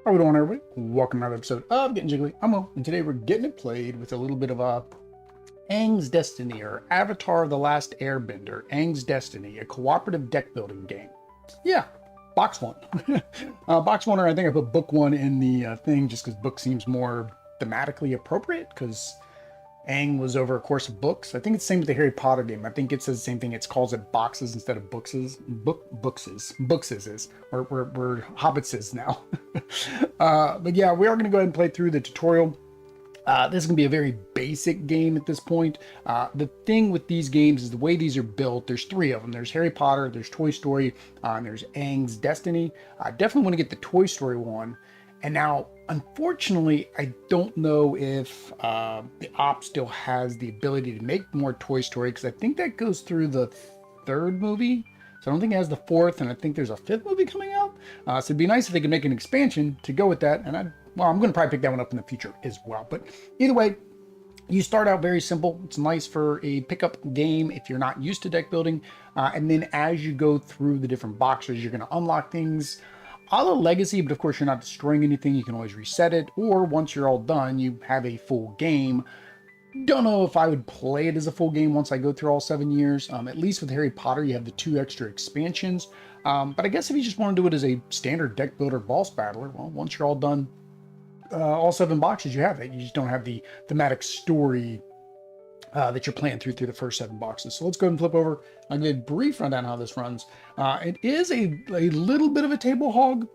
How we doing, everybody? Welcome to another episode of Getting Jiggly. I'm Mo, and today we're getting it played with a little bit of Aang's Destiny, or Avatar: The Last Airbender. Aang's Destiny, a cooperative deck building game. Yeah, box one. Box one, or I think I put book one in the thing just because book seems more thematically appropriate, because Aang was over a course of books. I think it's the same with the Harry Potter game. I think it says the same thing. It calls it boxes instead of bookses. Bookses is. We're hobbitses now. But yeah, we are going to go ahead and play through the tutorial. This is going to be a very basic game at this point. The thing with these games is the way these are built. There's three of them. There's Harry Potter, there's Toy Story, and there's Aang's Destiny. I definitely want to get the Toy Story one. And now, unfortunately, I don't know if the op still has the ability to make more Toy Story, because I think that goes through the third movie. So I don't think it has the fourth, and I think there's a fifth movie coming out. So it'd be nice if they could make an expansion to go with that. And I'm going to probably pick that one up in the future as well. But either way, you start out very simple. It's nice for a pickup game if you're not used to deck building. And then as you go through the different boxes, you're going to unlock things a la Legacy, but of course you're not destroying anything. You can always reset it, or once you're all done, you have a full game. Don't know if I would play it as a full game once I go through all 7 years. At least with Harry Potter, you have the 2 extra expansions. But I guess if you just want to do it as a standard deck builder boss battler, well, once you're all done, all 7 boxes, you have it. You just don't have the thematic story that you're playing through the first 7 boxes. So let's go ahead and flip over. I'll give a brief rundown how this runs. It is a little bit of a table hog,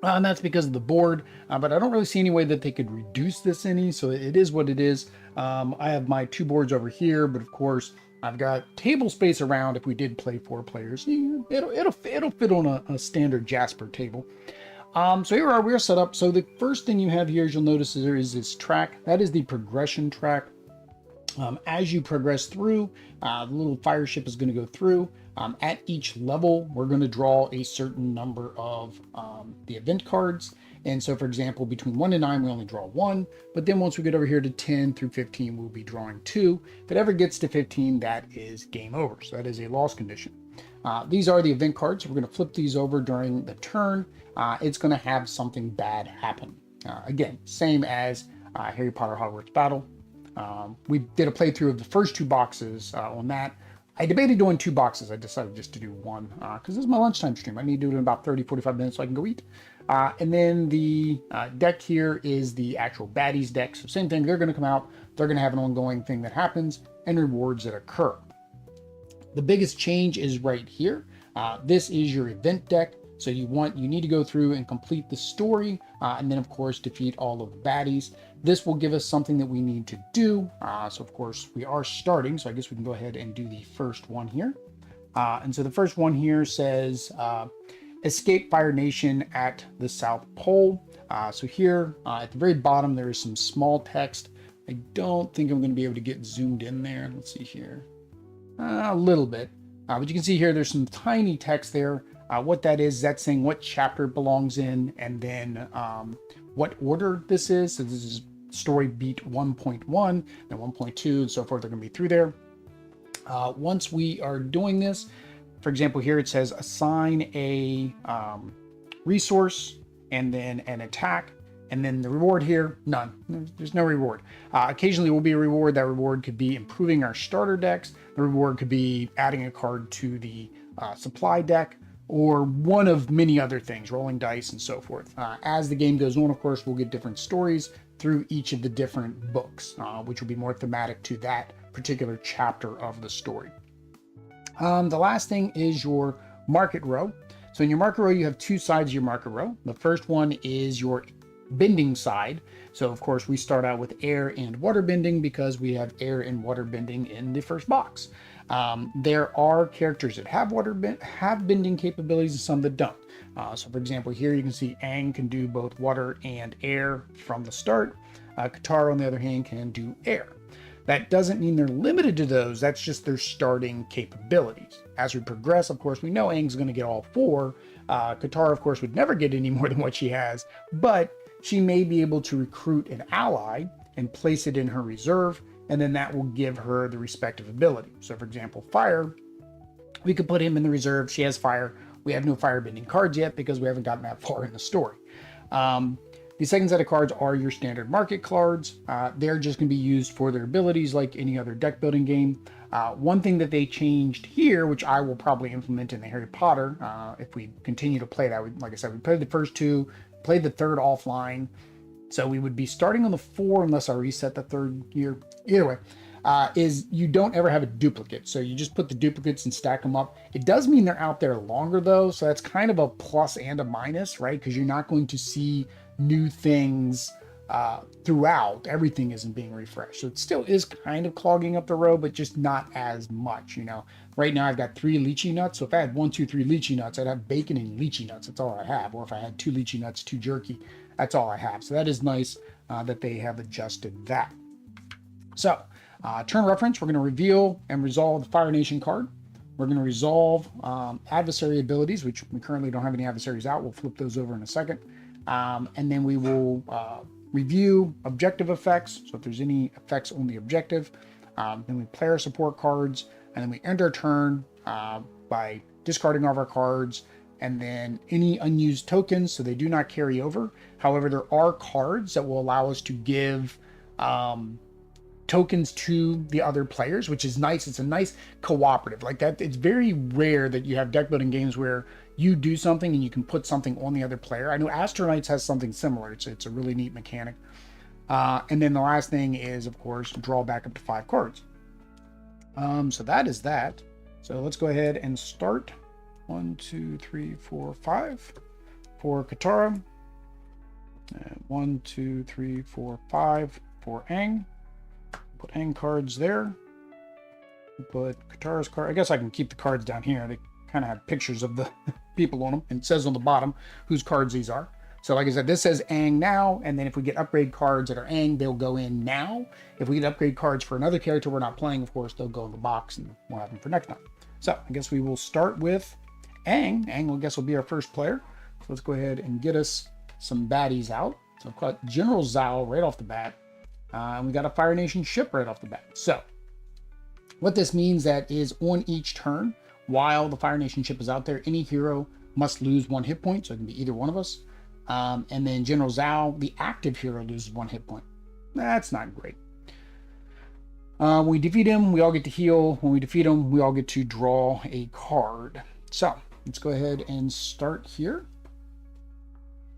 and that's because of the board, but I don't really see any way that they could reduce this any, so it is what it is. I have my 2 boards over here, but of course I've got table space around. If we did play 4 players, it'll fit on a standard Jasper table. So here we're set up. So the first thing you have here, as you'll notice, there is this track. That is the progression track. As you progress through, the little fire ship is going to go through. At each level, we're going to draw a certain number of the event cards. And so, for example, between 1 and 9, we only draw 1. But then once we get over here to 10 through 15, we'll be drawing 2. If it ever gets to 15, that is game over. So that is a loss condition. These are the event cards. We're going to flip these over during the turn. It's going to have something bad happen. Again, same as Harry Potter Hogwarts Battle. We did a playthrough of the first 2 boxes on that. I debated doing 2 boxes. I decided just to do 1 because this is my lunchtime stream. I need to do it in about 30-45 minutes so I can go eat. And then the deck here is the actual baddies deck. So same thing, they're going to come out. They're going to have an ongoing thing that happens and rewards that occur. The biggest change is right here. This is your event deck. So you need to go through and complete the story, and then of course defeat all of the baddies. This will give us something that we need to do. So of course we are starting, so I guess we can go ahead and do the first one here. And so the first one here says, escape Fire Nation at the South Pole. So here at the very bottom, there is some small text. I don't think I'm going to be able to get zoomed in there. Let's see here. A little bit. But you can see here, there's some tiny text there. What that is, that's saying what chapter it belongs in, and then what order this is. So this is story beat 1.1 and 1.2 and so forth. They're going to be through there. Once we are doing this, for example, here it says assign a resource and then an attack. And then the reward here, none. There's no reward. Occasionally will be a reward. That reward could be improving our starter decks. The reward could be adding a card to the supply deck, or one of many other things, rolling dice and so forth. As the game goes on, of course, we'll get different stories through each of the different books, which will be more thematic to that particular chapter of the story. The last thing is your market row. So in your market row, you have 2 sides of your market row. The first one is your bending side. So of course we start out with air and water bending because we have air and water bending in the first box. There are characters that have bending capabilities and some that don't. So for example, here you can see Aang can do both water and air from the start. Katara, on the other hand, can do air. That doesn't mean they're limited to those. That's just their starting capabilities. As we progress, of course, we know Aang's going to get all 4. Katara, of course, would never get any more than what she has, but she may be able to recruit an ally and place it in her reserve, and then that will give her the respective ability. So for example, fire, we could put him in the reserve. She has fire. We have no firebending cards yet because we haven't gotten that far in the story. The second set of cards are your standard market cards. They're just going to be used for their abilities like any other deck building game. One thing that they changed here, which I will probably implement in the Harry Potter, if we continue to play that, like I said, we played the first 2, played the third offline. So we would be starting on the 4 unless I reset the 3rd year. Either way, is you don't ever have a duplicate. So you just put the duplicates and stack them up. It does mean they're out there longer though. So that's kind of a plus and a minus, right? Because you're not going to see new things throughout. Everything isn't being refreshed. So it still is kind of clogging up the row, but just not as much, you know. Right now I've got 3 lychee nuts. So if I had 1, 2, 3 lychee nuts, I'd have bacon and lychee nuts. That's all I have. Or if I had 2 lychee nuts, 2 jerky, that's all I have. So that is nice that they have adjusted that. So turn reference, we're going to reveal and resolve the Fire Nation card. We're going to resolve adversary abilities, which we currently don't have any adversaries out. We'll flip those over in a second. And then we will review objective effects. So if there's any effects on the objective, then we play our support cards, and then we end our turn by discarding all of our cards, and then any unused tokens, so they do not carry over. However, there are cards that will allow us to give tokens to the other players, which is nice. It's a nice cooperative like that. It's very rare that you have deck building games where you do something and you can put something on the other player. I know Astronauts has something similar. It's a really neat mechanic. And then the last thing is, of course, draw back up to 5 cards. So that is that. So let's go ahead and start. 1, 2, 3, 4, 5 for Katara. 1, 2, 3, 4, 5 for Aang. Put Aang cards there. Put Katara's card. I guess I can keep the cards down here. They kind of have pictures of the people on them, and it says on the bottom whose cards these are. So like I said, this says Aang now, and then if we get upgrade cards that are Aang, they'll go in now. If we get upgrade cards for another character we're not playing, of course, they'll go in the box, and we'll have them for next time. So I guess we will start with Aang. Aang, I guess, will be our first player. So let's go ahead and get us some baddies out. So I've got General Zhao right off the bat, and we got a Fire Nation ship right off the bat. So what this means that is on each turn, while the Fire Nation ship is out there, any hero must lose 1 hit point, so it can be either one of us. And then General Zhao, the active hero, loses 1 hit point. That's not great. When we defeat him, we all get to heal. When we defeat him, we all get to draw a card. So let's go ahead and start here.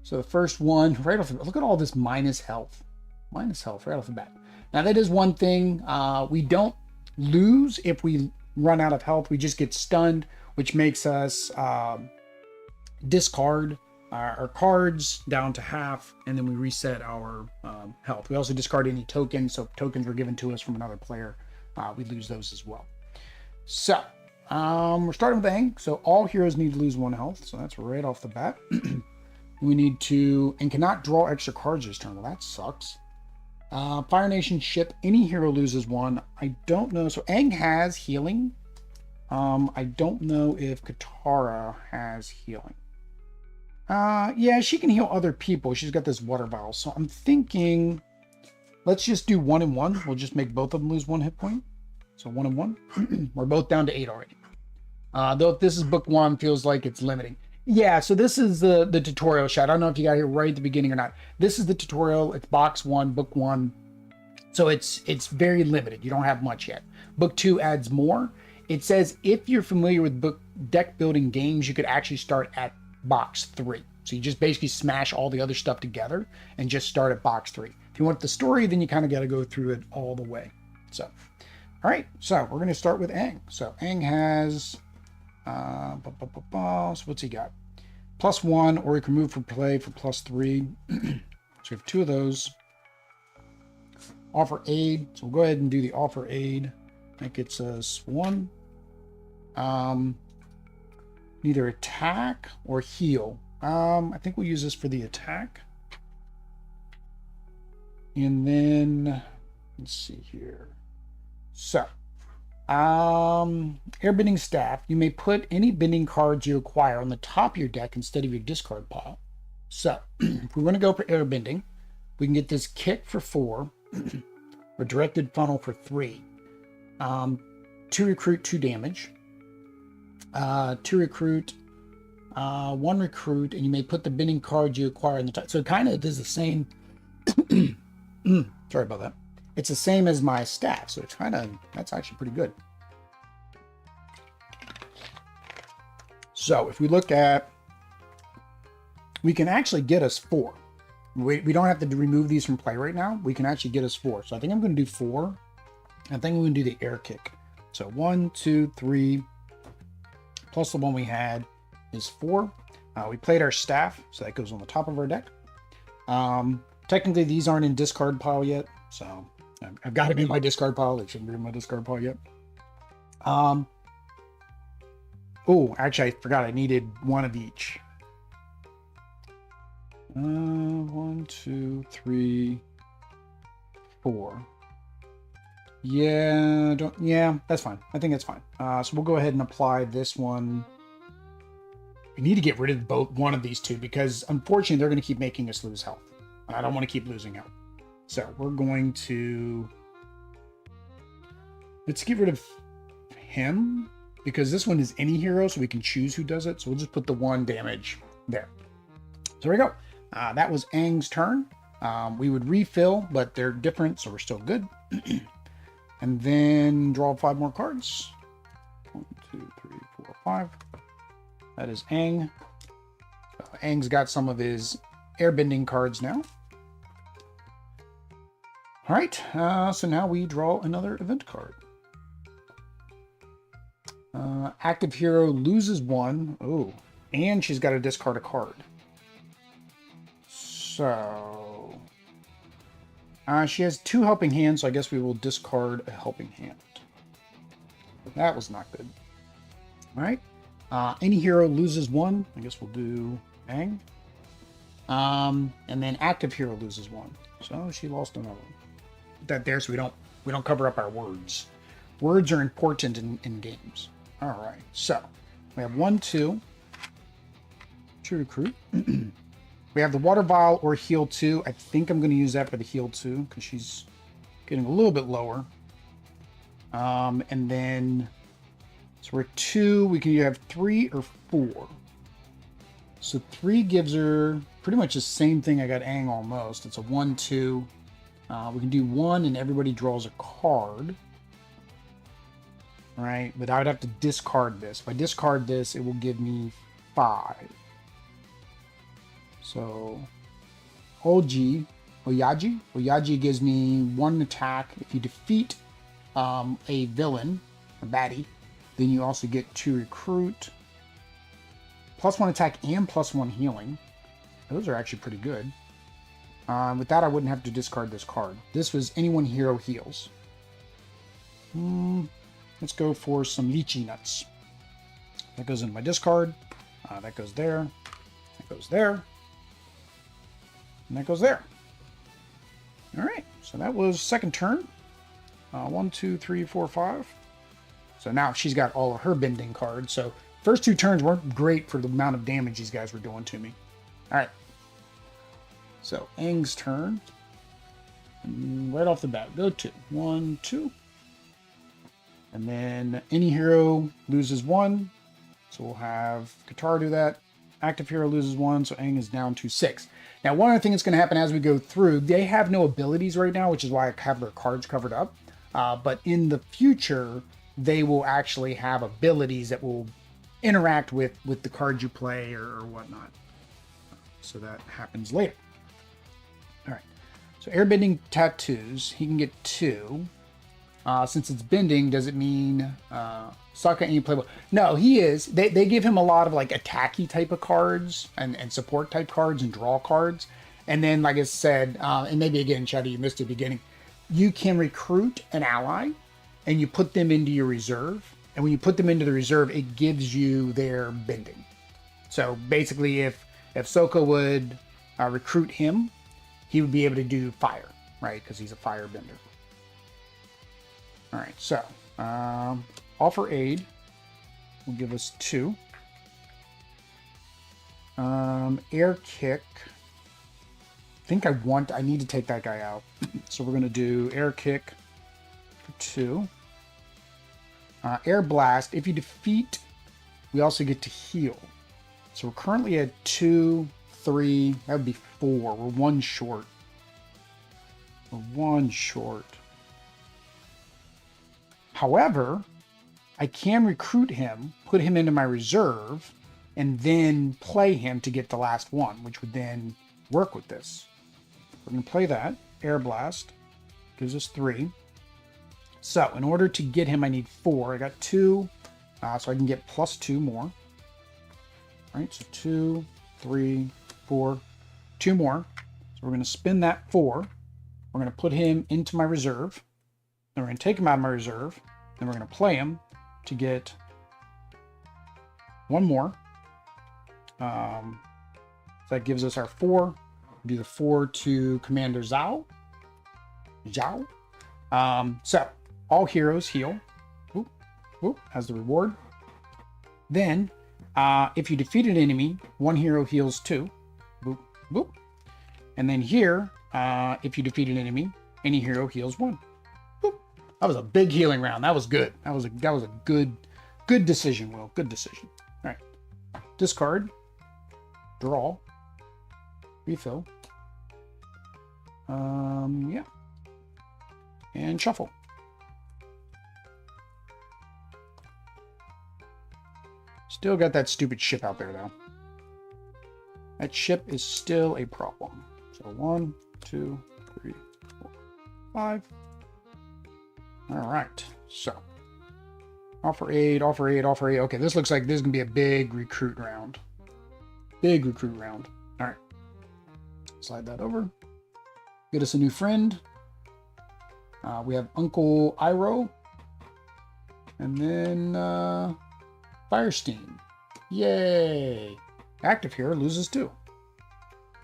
So the first one, right off the bat, look at all this minus health. Minus health right off the bat. Now that is one thing. We don't lose if we run out of health. We just get stunned, which makes us discard our cards down to half, and then we reset our health. We also discard any tokens, so if tokens were given to us from another player, we lose those as well. So we're starting with Aang. So all heroes need to lose 1 health, so that's right off the bat. We need to, and cannot draw extra cards this turn. Well, that sucks. Fire Nation ship, any hero loses 1. I don't know. So Aang has healing. I don't know if Katara has healing. Yeah, she can heal other people. She's got this water vial. So I'm thinking, let's just do 1 and 1. We'll just make both of them lose 1 hit point. So 1 and 1. We're both down to 8 already. Though if this is book 1, feels like it's limiting. Yeah, so this is the tutorial shot. I don't know if you got here right at the beginning or not. This is the tutorial. It's box 1, book 1. So it's very limited. You don't have much yet. Book 2 adds more. It says if you're familiar with book deck building games, you could actually start at box 3. So you just basically smash all the other stuff together and just start at box 3. If you want the story, then you kind of got to go through it all the way. So, all right. So we're going to start with Aang. So Aang has... so what's he got? +1, or he can move for play for +3. So we have 2 of those. Offer aid. So we'll go ahead and do the offer aid. That gets us 1. Neither attack or heal. I think we'll use this for the attack. And then let's see here. So airbending staff, you may put any bending cards you acquire on the top of your deck instead of your discard pile. So if we want to go for airbending, we can get this kick for 4 or directed funnel for 3. 2 recruit, 2 damage. 2 recruit, 1 recruit, and you may put the bending cards you acquire in the top. So it kind of does the same. Sorry about that. It's the same as my staff, so it's kind of, that's actually pretty good. So if we look at, we can actually get us 4. We don't have to remove these from play right now. We can actually get us 4. So I think I'm going to do 4. I think I'm going to do the air kick. So 1, 2, 3, plus the one we had is 4. We played our staff, so that goes on the top of our deck. Technically, these aren't in discard pile yet, so I've got them in my discard pile. They shouldn't be in my discard pile yet. Oh, actually, I forgot I needed 1 of each. 1, 2, 3, 4. Yeah, that's fine. I think that's fine. So we'll go ahead and apply this one. We need to get rid of one of these 2 because unfortunately they're going to keep making us lose health. I don't want to keep losing health. So we're going to, let's get rid of him because this one is any hero, so we can choose who does it. So we'll just put the 1 damage there. So there we go. That was Aang's turn. We would refill, but they're different, so we're still good. And then draw 5 more cards. 1, 2, 3, 4, 5. That is Aang. Aang's got some of his airbending cards now. All right, so now we draw another event card. Active hero loses one. Oh, and she's got to discard a card. So she has 2 helping hands, so I guess we will discard a helping hand. That was not good. All right. Any hero loses 1. I guess we'll do Aang. And then active hero loses 1. So she lost another one. Put that there so we don't cover up our words. Words are important in games. All right. So we have 1, 2. 2 recruit. We have the water vial or heal 2. I think I'm going to use that for the heal 2 because she's getting a little bit lower. And then, so we're 2. We can either have 3 or 4. So 3 gives her pretty much the same thing I got Aang almost. It's a 1, 2. We can do 1 and everybody draws a card. All right, but I would have to discard this. If I discard this, it will give me 5. So Oyaji gives me 1 attack. If you defeat a villain, a baddie, then you also get 2 recruit, +1 attack and +1 healing. Those are actually pretty good. With that, I wouldn't have to discard this card. This was anyone hero heals. Let's go for some lychee nuts. That goes into my discard. That goes there. That goes there. And that goes there. All right, so that was second turn. 1, 2, 3, 4, 5. So now she's got all of her bending cards. So first 2 turns weren't great for the amount of damage these guys were doing to me. All right. So Aang's turn. And right off the bat, go 2. 1, 2. And then any hero loses 1. So we'll have Qatar do that. Active hero loses 1, so Aang is down to 6. Now, one other thing that's going to happen as we go through, they have no abilities right now, which is why I have their cards covered up. But in the future, they will actually have abilities that will interact with the cards you play or whatnot. So that happens later. All right. So airbending tattoos, he can get 2. Since it's bending, does it mean Sokka ain't playable? No, he is. They give him a lot of like attacky type of cards and support type cards and draw cards. And then, like I said, and maybe again, Chatty, you missed the beginning. You can recruit an ally and you put them into your reserve. And when you put them into the reserve, it gives you their bending. So basically, if Sokka would recruit him, he would be able to do fire, right? Because he's a firebender. All right, so offer aid will give us 2. Air kick. I need to take that guy out. So we're going to do air kick for 2. Air blast. If you defeat, we also get to heal. So we're currently at 2, 3. That would be 4. We're 1 short. We're 1 short. However, I can recruit him, put him into my reserve, and then play him to get the last one, which would then work with this. We're going to play that. Air Blast gives us 3. So in order to get him, I need 4. I got 2, so I can get +2 more. All right, so 2, 3, 4, 2 more. So we're going to spin that 4. We're going to put him into my reserve. Then we're going to take him out of my reserve. Then we're going to play him to get 1 more. So that gives us our 4. Do the 4 to Commander Zhao. So all heroes heal. Whoop, whoop, as the reward. Then, if you defeat an enemy, 1 hero heals 2. Boop, boop. And then here, if you defeat an enemy, any hero heals 1. Boop. That was a big healing round. That was good. That was a good decision, Will. Good decision. All right. Discard. Draw. Refill. Yeah. And shuffle. Still got that stupid ship out there, though. That ship is still a problem. So 1, 2, 3, 4, 5. All right. So Offer aid, offer aid, offer aid. Okay, this looks like this is going to be a big recruit round. Big recruit round. All right. Slide that over. Get us a new friend. We have Uncle Iroh. And then Firestein. Yay. Active here loses 2.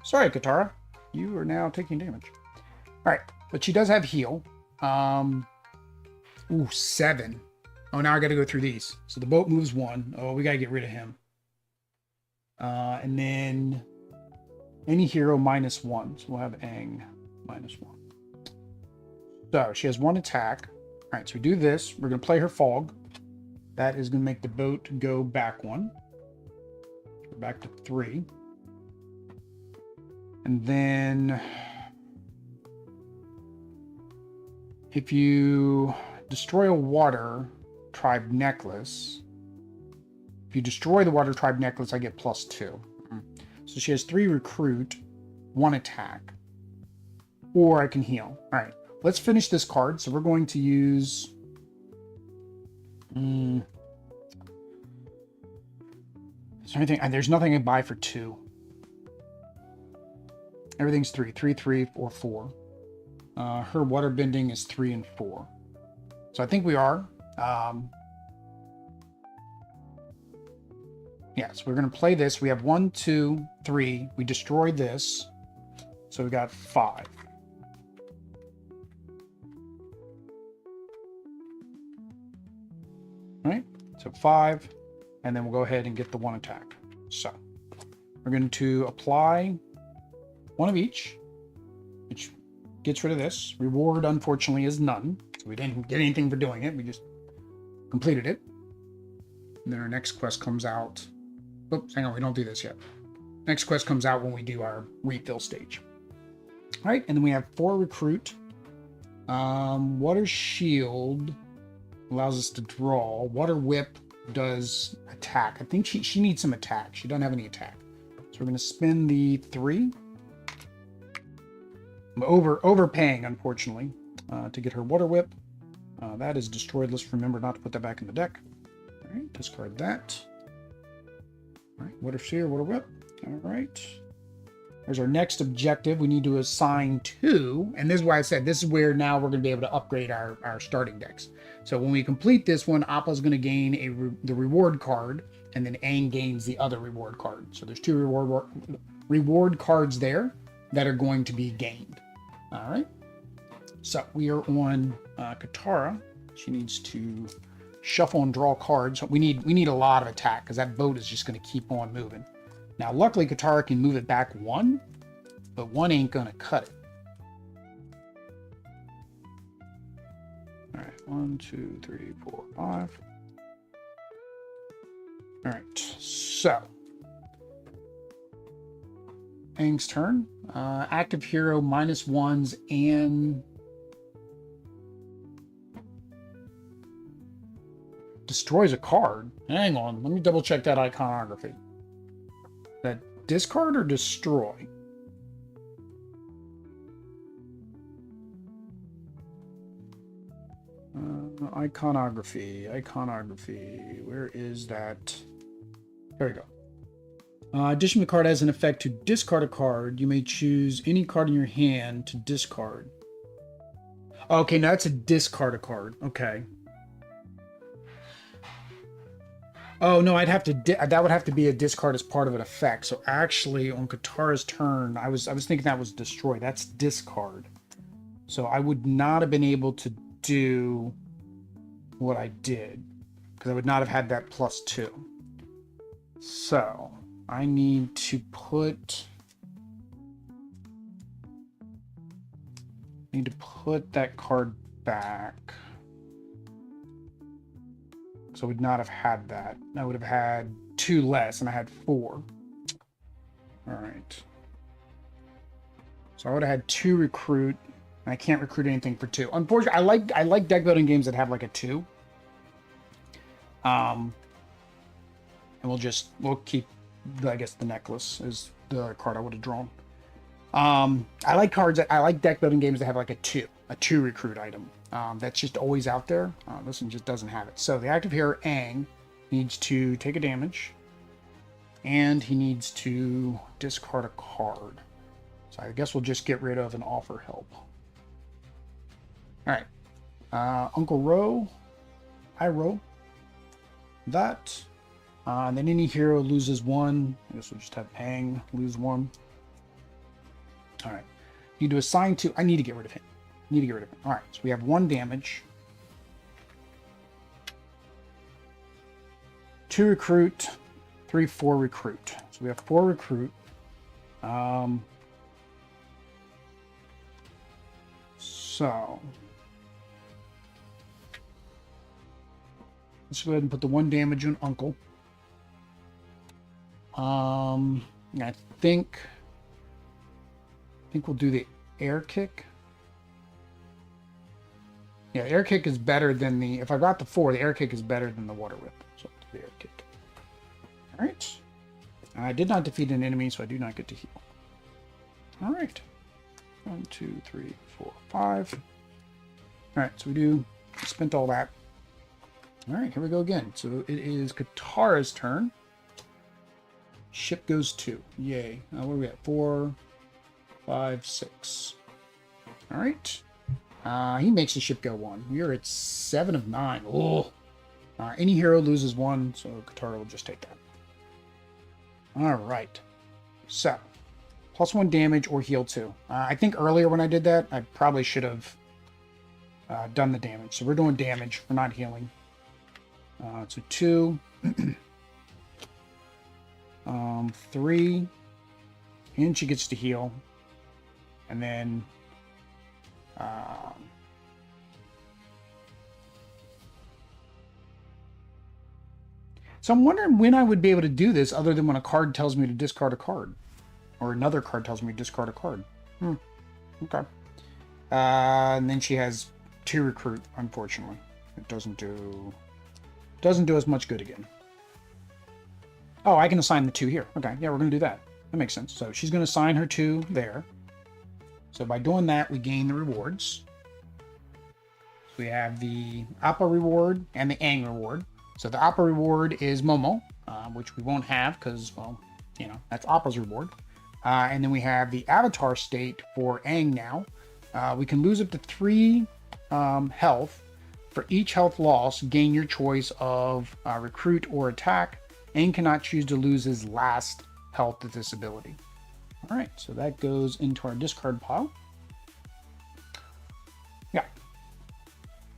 Sorry, Katara. You are now taking damage. All right. But she does have heal. Ooh, 7. Oh, now I got to go through these. So the boat moves 1. Oh, we got to get rid of him. And then any hero -1. So we'll have Aang -1. So she has 1 attack. All right, so we do this. We're going to play her fog. That is going to make the boat go back 1. We're back to 3. And then if you destroy a water tribe necklace, if you destroy the water tribe necklace, I get +2. So she has 3 recruit, 1 attack. Or I can heal. All right, let's finish this card. So we're going to use... Is there anything? There's nothing I can buy for 2. Everything's 3. 3, 3, or 4. Her water bending is 3 and 4. So I think we are. Yeah, so we're going to play this. We have 1, 2, 3. We destroy this. So we got 5. All right, so 5. And then we'll go ahead and get the 1 attack. So we're going to apply 1 of each, which gets rid of this. Reward, unfortunately, is none. So we didn't get anything for doing it. We just completed it. And then our next quest comes out. Oops, hang on, we don't do this yet. Next quest comes out when we do our refill stage. All right, and then we have 4 recruit. Water shield allows us to draw. Water whip does attack. I think she needs some attack. She doesn't have any attack. So we're going to spend the 3. I'm overpaying, unfortunately, to get her water whip. That is destroyed. Let's remember not to put that back in the deck. All right, discard that. All right, water sphere, water whip. All right. There's our next objective. We need to assign 2. And this is why I said this is where now we're going to be able to upgrade our starting decks. So when we complete this one, Appa's going to gain the reward card, and then Aang gains the other reward card. So there's 2 reward cards there that are going to be gained. All right. So we are on Katara. She needs to shuffle and draw cards. We need a lot of attack because that boat is just going to keep on moving. Now, luckily, Katara can move it back 1, but 1 ain't going to cut it. All right, 1, 2, 3, 4, 5. All right, so Aang's turn. Active hero -1s and destroys a card. Hang on, let me double check that iconography. That discard or destroy? Iconography. Where is that? There we go. Addition to the card has an effect to discard a card. You may choose any card in your hand to discard. Okay, now that's a discard a card. Okay. Oh no, I'd have to. That would have to be a discard as part of an effect. So actually, on Katara's turn, I was thinking that was destroy. That's discard. So I would not have been able to do what I did because I would not have had that +2. So I need to put. That card back. So I would not have had that. I would have had 2 less, and I had 4. All right. So I would have had 2 recruit, and I can't recruit anything for 2. Unfortunately, I like deck building games that have like a 2. And we'll keep, I guess, the necklace is the card I would have drawn. I like deck building games that have like a 2 recruit item. That's just always out there. This one just doesn't have it. So the active hero, Aang, needs to take a damage. And he needs to discard a card. So I guess we'll just get rid of and offer help. Alright. Uncle Ro. Iroh. That. And then any hero loses 1. I guess we'll just have Aang lose 1. Alright. Need to assign 2. I need to get rid of him. Alright, so we have 1 damage. 2 recruit. 3, 4 recruit. So we have 4 recruit. So let's go ahead and put the 1 damage on Uncle. I think we'll do the air kick. Yeah, air kick is better than the. If I got the 4, the air kick is better than the water whip. So I'll do the air kick. All right. I did not defeat an enemy, so I do not get to heal. All right. 1, 2, 3, 4, 5. All right, so we spent all that. All right, here we go again. So it is Katara's turn. Ship goes 2. Yay. What are we at? 4, 5, 6. All right. He makes the ship go 1. We are at 7 of 9. Oh. Any hero loses 1, so Katara will just take that. All right. So, +1 damage or heal 2. I think earlier when I did that, I probably should have done the damage. So we're doing damage. We're not healing. So 2. 3. And she gets to heal. And then... so I'm wondering when I would be able to do this other than when a card tells me to discard a card. Or another card tells me to discard a card. Okay. And then she has 2 recruit, unfortunately. It doesn't do as much good again. Oh, I can assign the 2 here. Okay, yeah, we're going to do that. That makes sense. So she's going to assign her 2 there. So by doing that, we gain the rewards. So we have the Appa reward and the Aang reward. So the Appa reward is Momo, which we won't have because, well, you know, that's Appa's reward. And then we have the Avatar state for Aang now. We can lose up to 3 health. For each health loss, gain your choice of recruit or attack. Aang cannot choose to lose his last health with this ability. All right, so that goes into our discard pile. Yeah.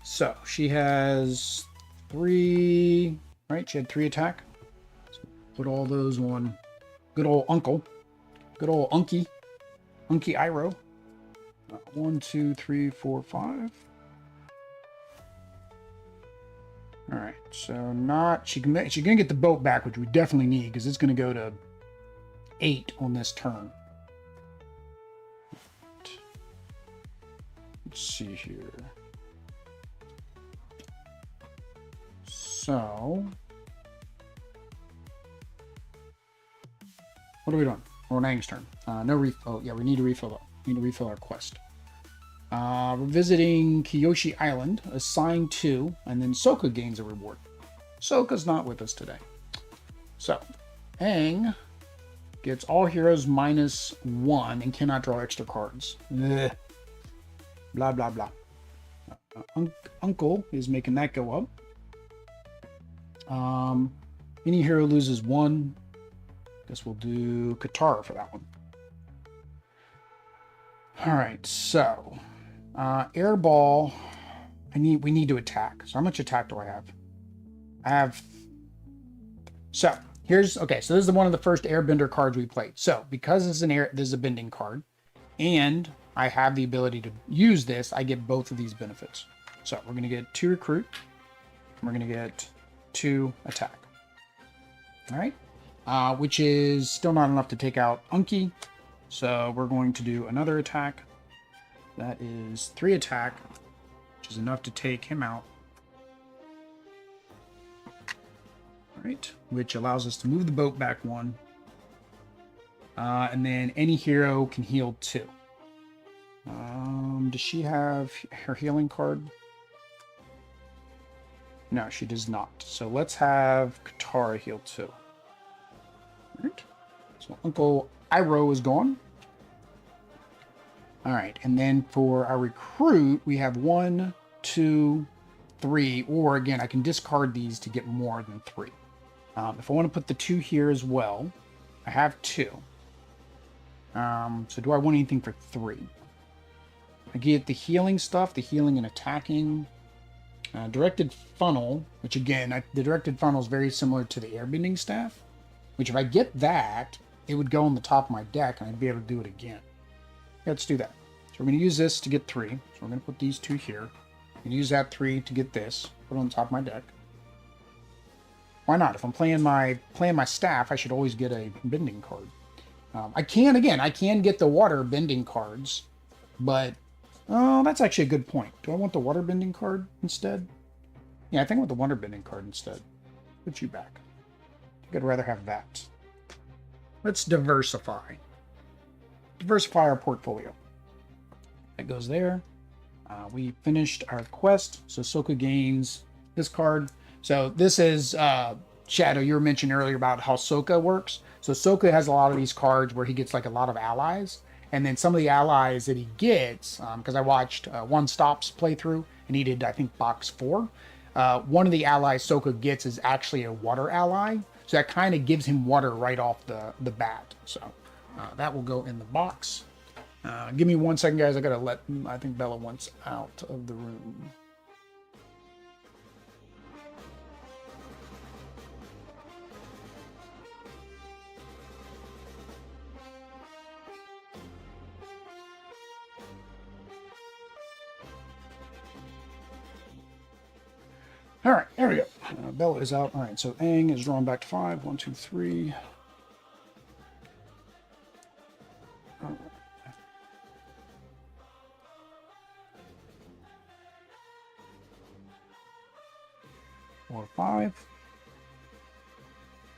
So she has 3, right? She had 3 attack. So put all those on good old Uncle. Good old Unky Iroh. 1, 2, 3, 4, 5. All right, so she's gonna get the boat back, which we definitely need because it's gonna go to 8 on this turn. Let's see here. So, what are we doing? We're on Aang's turn. No refill. Oh, yeah, we need to refill up. We need to refill our quest. We're visiting Kyoshi Island, assign 2, and then Sokka gains a reward. Sokka's not with us today. So, Aang gets all heroes -1 and cannot draw extra cards. Ugh. Blah, blah, blah. Uncle is making that go up. Any hero loses 1. Guess we'll do Katara for that one. All right, so air ball. We need to attack. So how much attack do I have? I have. So here's okay. So this is one of the first Airbender cards we played. So because this is a bending card, and I have the ability to use this, I get both of these benefits. So we're going to get 2 recruit. And we're going to get 2 attack. All right, which is still not enough to take out Unky. So we're going to do another attack. That is 3 attack, which is enough to take him out. All right, which allows us to move the boat back 1. And then any hero can heal 2. Does she have her healing card? No, she does not. So let's have Katara heal too. Alright. So Uncle Iroh is gone. Alright, and then for our recruit, we have 1, 2, 3, or again, I can discard these to get more than 3. If I want to put the 2 here as well, I have 2. So do I want anything for 3? I get the healing stuff, the healing and attacking. Directed funnel, which again, the directed funnel is very similar to the airbending staff, which if I get that, it would go on the top of my deck and I'd be able to do it again. Yeah, let's do that. So we're going to use this to get 3. So we're going to put these 2 here. And use that 3 to get this. Put it on the top of my deck. Why not? If I'm playing my staff, I should always get a bending card. I can get the water bending cards, but oh, that's actually a good point. Do I want the water bending card instead? Yeah, I think I want the water bending card instead. Put you back. I think I'd rather have that. Let's diversify. Diversify our portfolio. That goes there. We finished our quest, so Sokka gains this card. So this is Shadow. You were mentioning earlier about how Sokka works. So Sokka has a lot of these cards where he gets like a lot of allies. And then some of the allies that he gets, because I watched One Stop's playthrough, and he did, I think, box 4. One of the allies Sokka gets is actually a water ally. So that kind of gives him water right off the bat. So that will go in the box. Give me 1 second, guys. I gotta let, I think Bella wants out of the room. All right, there we go. Bella is out. All right, so Aang is drawn back to 5. 1, 2, 3. All right. 4, 5.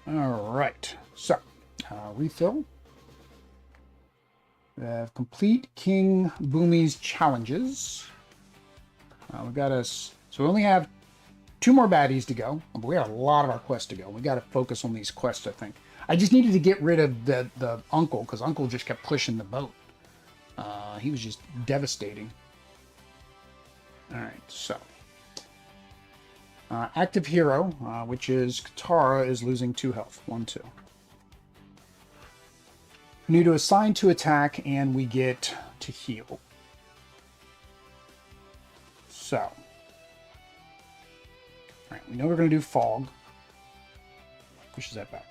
All right, so refill. We have complete King Boomy's challenges. We've got us, so we only have 2 more baddies to go, but we have a lot of our quests to go. We got to focus on these quests, I think. I just needed to get rid of the Uncle, because Uncle just kept pushing the boat. He was just devastating. All right, so. Active hero, which is Katara, is losing 2 health. 1, 2. We need to assign to attack, and we get to heal. So. All right, we know we're going to do fog. Pushes that back.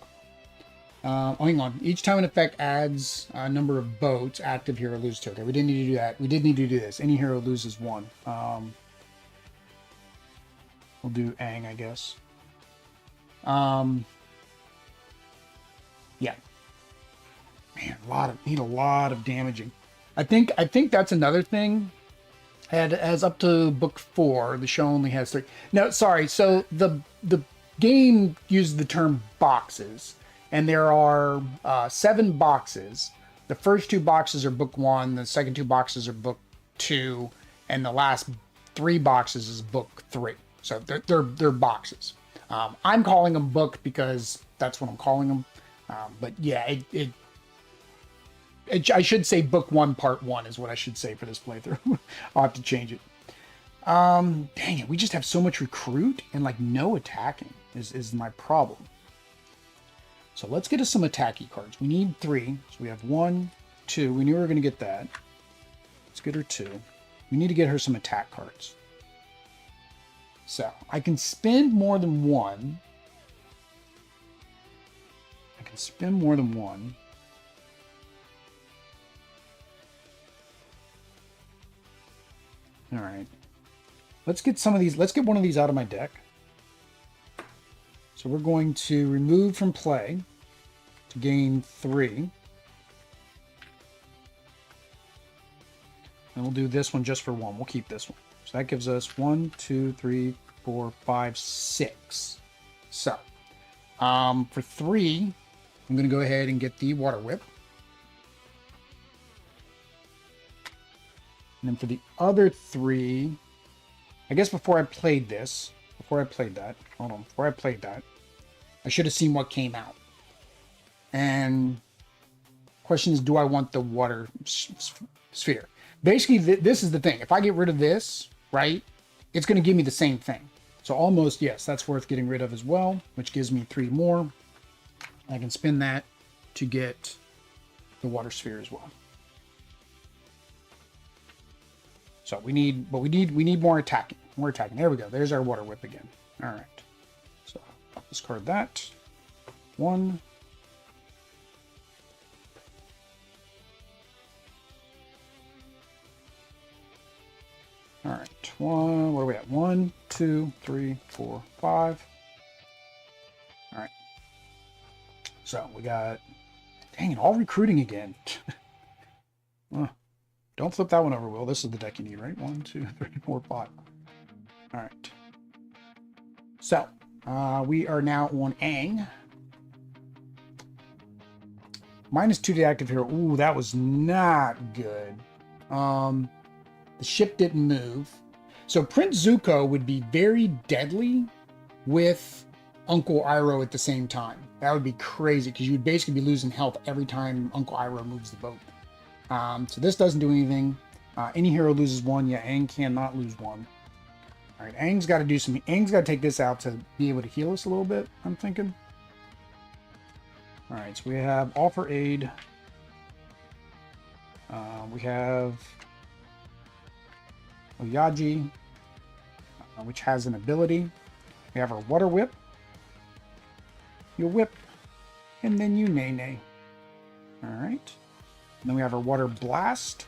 Hang on. Each time an effect adds a number of boats, active hero loses 2. Okay, we didn't need to do that. We did need to do this. Any hero loses 1. We'll do Aang, I guess. Yeah. Man, need a lot of damaging. I think that's another thing. As up to book 4, the show only has 3. No, sorry. So the game uses the term boxes, and there are 7 boxes. The first 2 boxes are book 1. The second 2 boxes are book 2, and the last 3 boxes is book 3. So they're boxes. I'm calling them book because that's what I'm calling them. But yeah, I should say book 1 part 1 is what I should say for this playthrough. I'll have to change it. Dang it, we just have so much recruit and like no attacking is my problem. So let's get us some attacky cards. We need 3. So we have 1, 2. We knew we were going to get that. Let's get her 2. We need to get her some attack cards. So I can spend more than 1. I can spend more than 1. All right. Let's get some of these. Let's get one of these out of my deck. So we're going to remove from play to gain 3. And we'll do this one just for 1. We'll keep this one. So that gives us 1, 2, 3, 4, 5, 6. So for 3, I'm going to go ahead and get the Water Whip. And then for the other 3, I guess before I played this, before I played that, hold on, before I played that, I should have seen what came out. And question is, do I want the water sphere? Basically, this is the thing. If I get rid of this, right, it's going to give me the same thing. So almost, yes, that's worth getting rid of as well, which gives me 3 more. I can spin that to get the water sphere as well. So we need more attacking. More attacking. There we go. There's our water whip again. All right. So I'll discard that. 1. All right. What are we at? 1, 2, 3, 4, 5. All right. So we got, dang it, all recruiting again. Don't flip that one over, Will. This is the deck you need, right? 1, 2, 3, 4, 5. All right. So we are now on Aang. -2 to active hero. Ooh, that was not good. The ship didn't move. So Prince Zuko would be very deadly with Uncle Iroh at the same time. That would be crazy because you would basically be losing health every time Uncle Iroh moves the boat. So this doesn't do anything. Any hero loses 1. Yeah, Aang cannot lose 1. All right, Aang's got to do some. Aang's got to take this out to be able to heal us a little bit, I'm thinking. All right, so we have Offer Aid. We have Oyaji, which has an ability. We have our Water Whip. You whip, and then you nay-nay. All right. And then we have our Water Blast.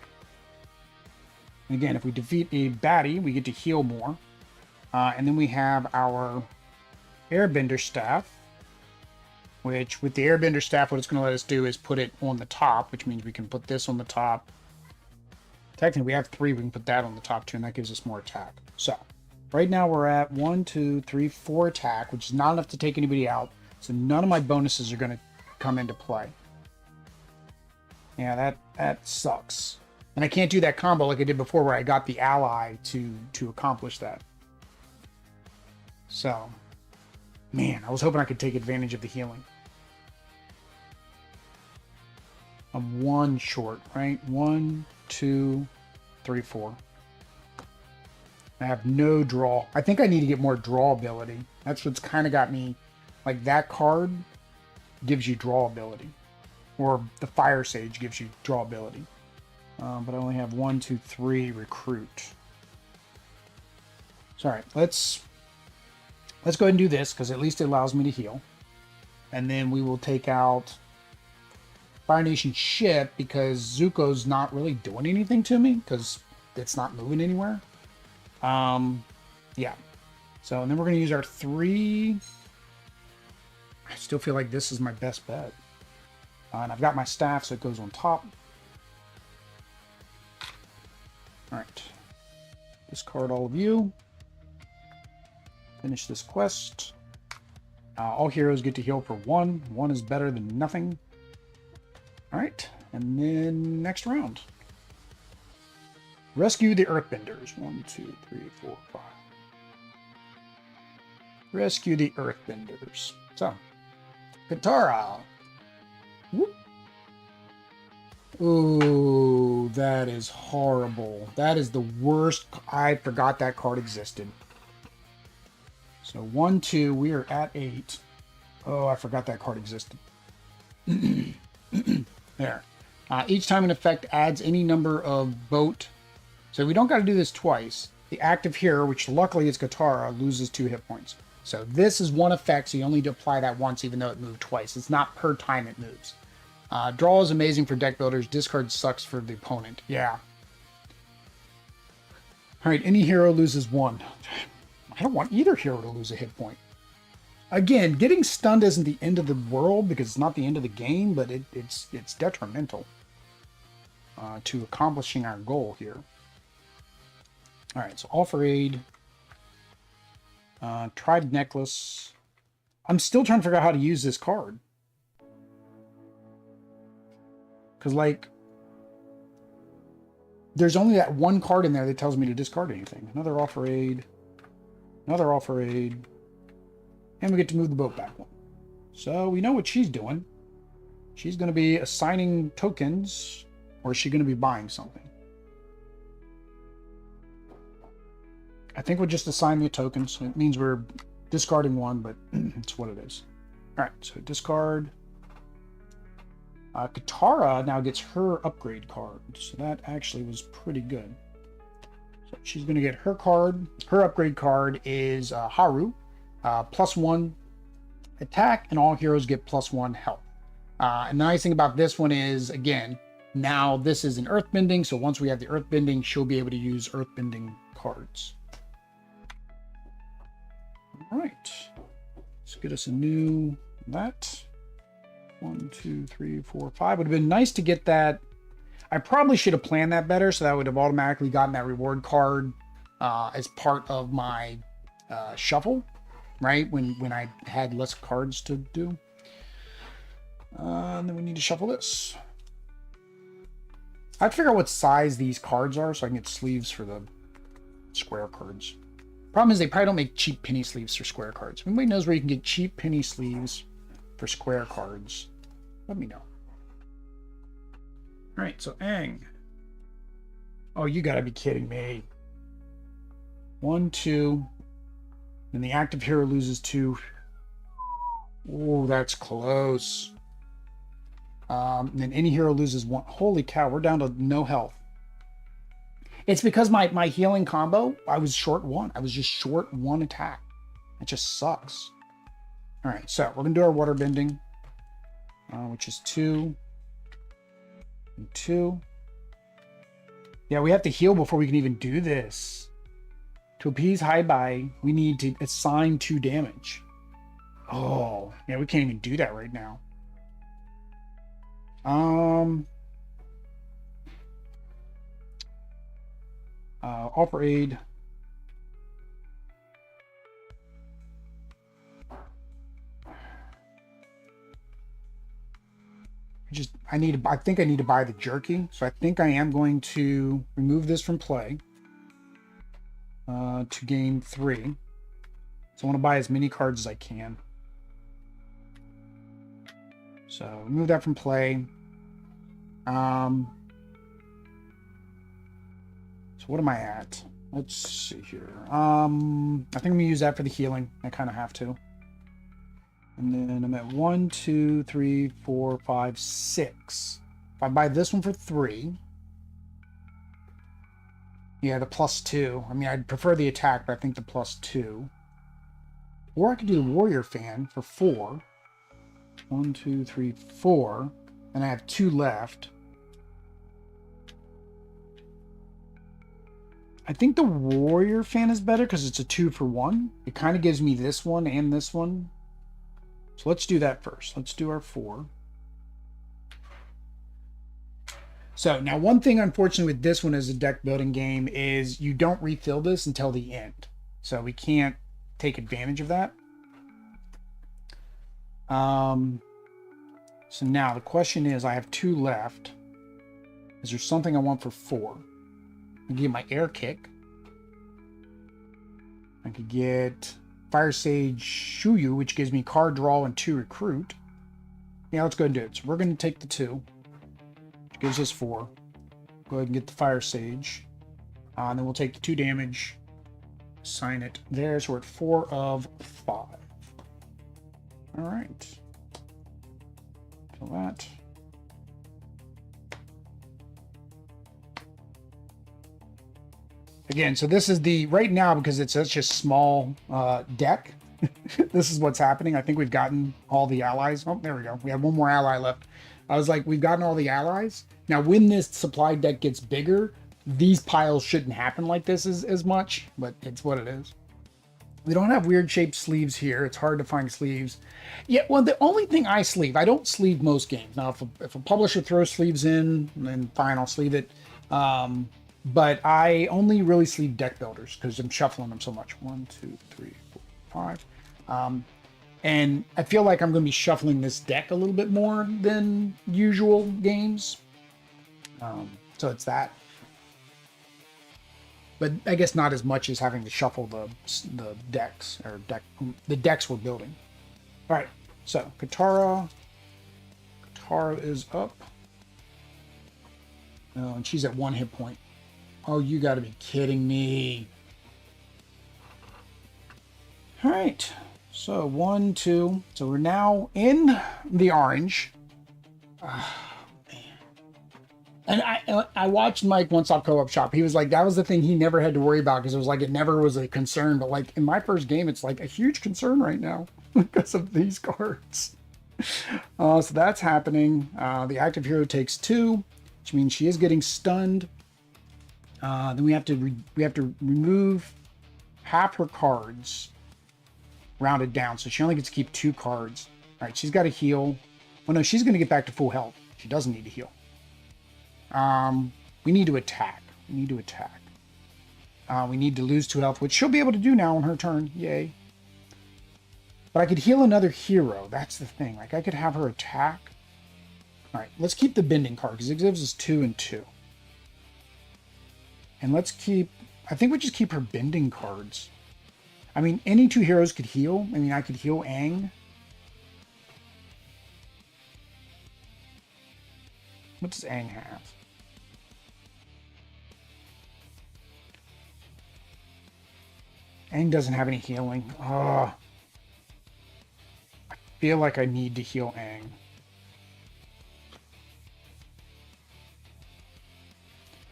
And again, if we defeat a baddie, we get to heal more. And then we have our Airbender Staff, which with the Airbender Staff, what it's going to let us do is put it on the top, which means we can put this on the top. Technically, we have 3. We can put that on the top too, and that gives us more attack. So right now we're at 1, 2, 3, 4 attack, which is not enough to take anybody out. So none of my bonuses are going to come into play. Yeah, that sucks. And I can't do that combo like I did before where I got the ally to accomplish that. So, man, I was hoping I could take advantage of the healing. I'm 1 short, right? 1, 2, 3, 4. I have no draw. I think I need to get more draw ability. That's what's kind of got me. Like, that card gives you draw ability. Or the Fire Sage gives you draw ability. But I only have 1, 2, 3 recruit. So, all right, let's go ahead and do this, because at least it allows me to heal. And then we will take out Fire Nation ship, because Zuko's not really doing anything to me, because it's not moving anywhere. Yeah. So, and then we're going to use our 3. I still feel like this is my best bet. And I've got my staff, so it goes on top. All right. Discard all of you. Finish this quest. All heroes get to heal for 1. 1 is better than nothing. All right. And then next round. Rescue the Earthbenders. 1, 2, 3, 4, 5. Rescue the Earthbenders. So, Katara. Whoop. Ooh, that is horrible. That is the worst. I forgot that card existed. So 1, 2, we are at 8. Oh, I forgot that card existed. There. Each time an effect adds any number of boat. So we don't got to do this twice. The active hero, which luckily is Katara, loses 2 hit points. So this is 1 effect, so you only need to apply that once, even though it moved twice. It's not per time it moves. Draw is amazing for deck builders. Discard sucks for the opponent. Yeah. All right, any hero loses 1. I don't want either hero to lose a hit point. Again, getting stunned isn't the end of the world because it's not the end of the game, but it's detrimental to accomplishing our goal here. All right, so Offer Aid. Tried Necklace. I'm still trying to figure out how to use this card. Because, like, there's only that 1 card in there that tells me to discard anything. Another Offer Aid. Another offer aid. And we get to move the boat back one. So we know what she's doing. She's going to be assigning tokens, or is she going to be buying something? I think we'll just assign the tokens. It means we're discarding one, but it's what it is. All right, so discard. Katara now gets her upgrade card, so that actually was pretty good. So she's going to get her card. Her upgrade card is Haru, +1 attack, and all heroes get +1 health. And the nice thing about this one is, again, now this is an earthbending, so once we have the earthbending, she'll be able to use earthbending cards. All right, let's get us a new that. 1, 2, 3, 4, 5. Would have been nice to get that. I probably should have planned that better, so that would have automatically gotten that reward card as part of my shuffle, right? When I had less cards to do. And then we need to shuffle this. I have to figure out what size these cards are so I can get sleeves for the square cards. Problem is they probably don't make cheap penny sleeves for square cards. If anybody knows where you can get cheap penny sleeves for square cards, let me know. All right, so Aang. Oh, you gotta be kidding me. 1, 2. Then the active hero loses 2. Oh, that's close. And then any hero loses 1. Holy cow, we're down to no health. It's because my healing combo, I was short 1. I was just short 1 attack. It just sucks. All right, so we're gonna do our water bending, which is 2 and 2. Yeah, we have to heal before we can even do this. To appease Haibai, we need to assign 2 damage. Oh, yeah, we can't even do that right now. Offer aid. I think I need to buy the jerky, so I think I am going to remove this from play to gain 3. So I want to buy as many cards as I can. So remove that from play. So what am I at? Let's see here. I think I'm gonna use that for the healing. I kind of have to. And then I'm at 1, 2, 3, 4, 5, 6. If I buy this one for 3, yeah, the +2. I mean, I'd prefer the attack, but I think the +2. Or I could do the warrior fan for 4. 1, 2, 3, 4, and I have 2 left. I think the warrior fan is better because it's a 2 for 1. It kind of gives me this one and this one. So let's do that first. Let's do our 4. So now one thing, unfortunately, with this one as a deck building game is you don't refill this until the end. So we can't take advantage of that. So now the question is, I have 2 left. Is there something I want for 4? I can get my air kick. I could get Fire Sage Shuyu, which gives me card draw and 2 recruit. Yeah, let's go ahead and do it. So we're going to take the 2, which gives us 4. Go ahead and get the Fire Sage. And then we'll take the 2 damage, assign it there. So we're at 4 of 5. All right. Kill that. Again, so this is the, right now, because it's such a small deck, this is what's happening. I think we've gotten all the allies. Oh, there we go. We have 1 more ally left. I was like, we've gotten all the allies. Now, when this supply deck gets bigger, these piles shouldn't happen like this as much, but it's what it is. We don't have weird shaped sleeves here. It's hard to find sleeves. Yeah, well, the only thing I sleeve, I don't sleeve most games. Now, if a publisher throws sleeves in, then fine, I'll sleeve it. But I only really sleeve deck builders because I'm shuffling them so much. 1, 2, 3, 4, 5. And I feel like I'm going to be shuffling this deck a little bit more than usual games. So it's that. but I guess not as much as having to shuffle the decks the decks we're building. All right, so Katara is up. Oh, and she's at 1 hit point. Oh, you got to be kidding me. All right, so 1, 2. So we're now in the orange. And I watched Mike once on Co-op Shop. He was like, that was the thing he never had to worry about because it was like it never was a concern. But like in my first game, it's like a huge concern right now because of these cards. So that's happening. The active hero takes 2, which means she is getting stunned. Then we have to remove half her cards, rounded down, so she only gets to keep 2 cards. All right, she's got to heal. Well, no, she's going to get back to full health. She doesn't need to heal. We need to attack. We need to lose 2 health, which she'll be able to do now on her turn. Yay. But I could heal another hero. That's the thing. Like, I could have her attack. All right, let's keep the bending card because it gives us 2 and 2. And let's keep... I think we just keep her bending cards. I mean, any 2 heroes could heal. I mean, I could heal Aang. What does Aang have? Aang doesn't have any healing. I feel like I need to heal Aang.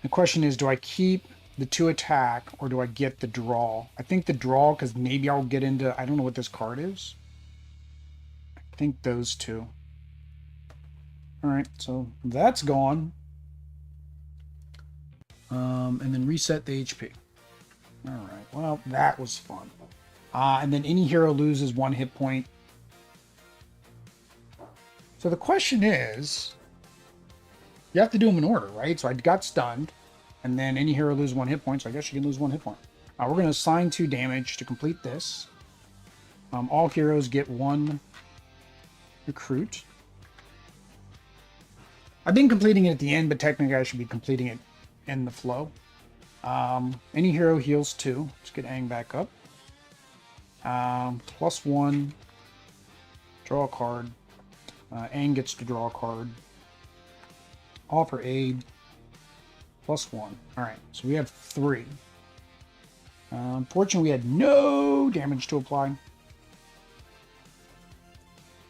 The question is, do I keep the 2 attack or do I get the draw? I think the draw because maybe I'll get into... I don't know what this card is. I think those 2. Alright, so that's gone. And then reset the HP. Alright, well, that was fun. And then any hero loses 1 hit point. So the question is, you have to do them in order, right? So I got stunned, and then any hero loses 1 hit point, so I guess you can lose 1 hit point. We're going to assign 2 damage to complete this. All heroes get 1 recruit. I've been completing it at the end, but technically I should be completing it in the flow. Any hero heals 2. Let's get Aang back up. +1. Draw a card. Aang gets to draw a card. Offer aid. +1. Alright, so we have 3. Unfortunately, we had no damage to apply.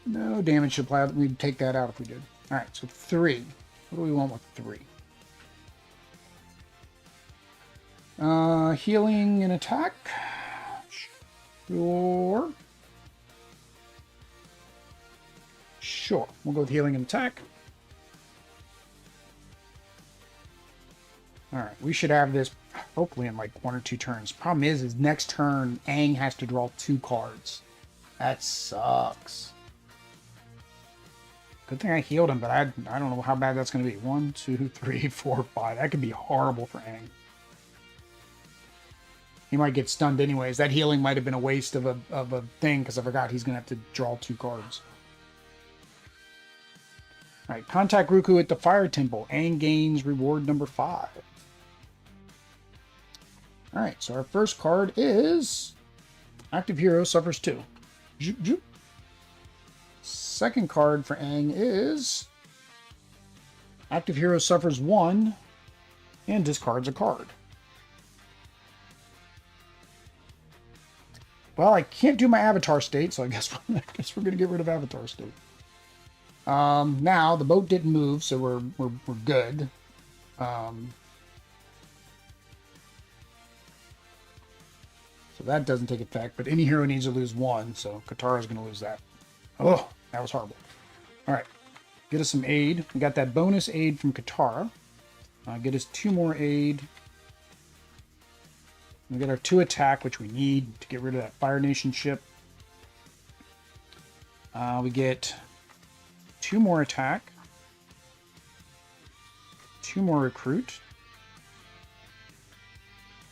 No damage to apply. We'd take that out if we did. Alright, so 3. What do we want with 3? Healing and attack. Sure. Sure. We'll go with healing and attack. Alright, we should have this hopefully in like 1 or 2 turns. Problem is next turn, Aang has to draw 2 cards. That sucks. Good thing I healed him, but I don't know how bad that's going to be. 1, 2, 3, 4, 5. That could be horrible for Aang. He might get stunned anyways. That healing might have been a waste of a thing because I forgot he's going to have to draw 2 cards. Alright, contact Ruku at the Fire Temple. Aang gains reward number 5. Alright, so our first card is active hero suffers 2. Zoop, zoop. Second card for Aang is active hero suffers 1 and discards a card. Well, I can't do my avatar state, so I guess we're going to get rid of avatar state. Now the boat didn't move, so we're good. So that doesn't take effect, but any hero needs to lose 1, so Katara's going to lose that. Oh, that was horrible. All right, get us some aid. We got that bonus aid from Katara. Get us 2 more aid. We get our 2 attack, which we need to get rid of that Fire Nation ship. We get 2 more attack. 2 more recruit.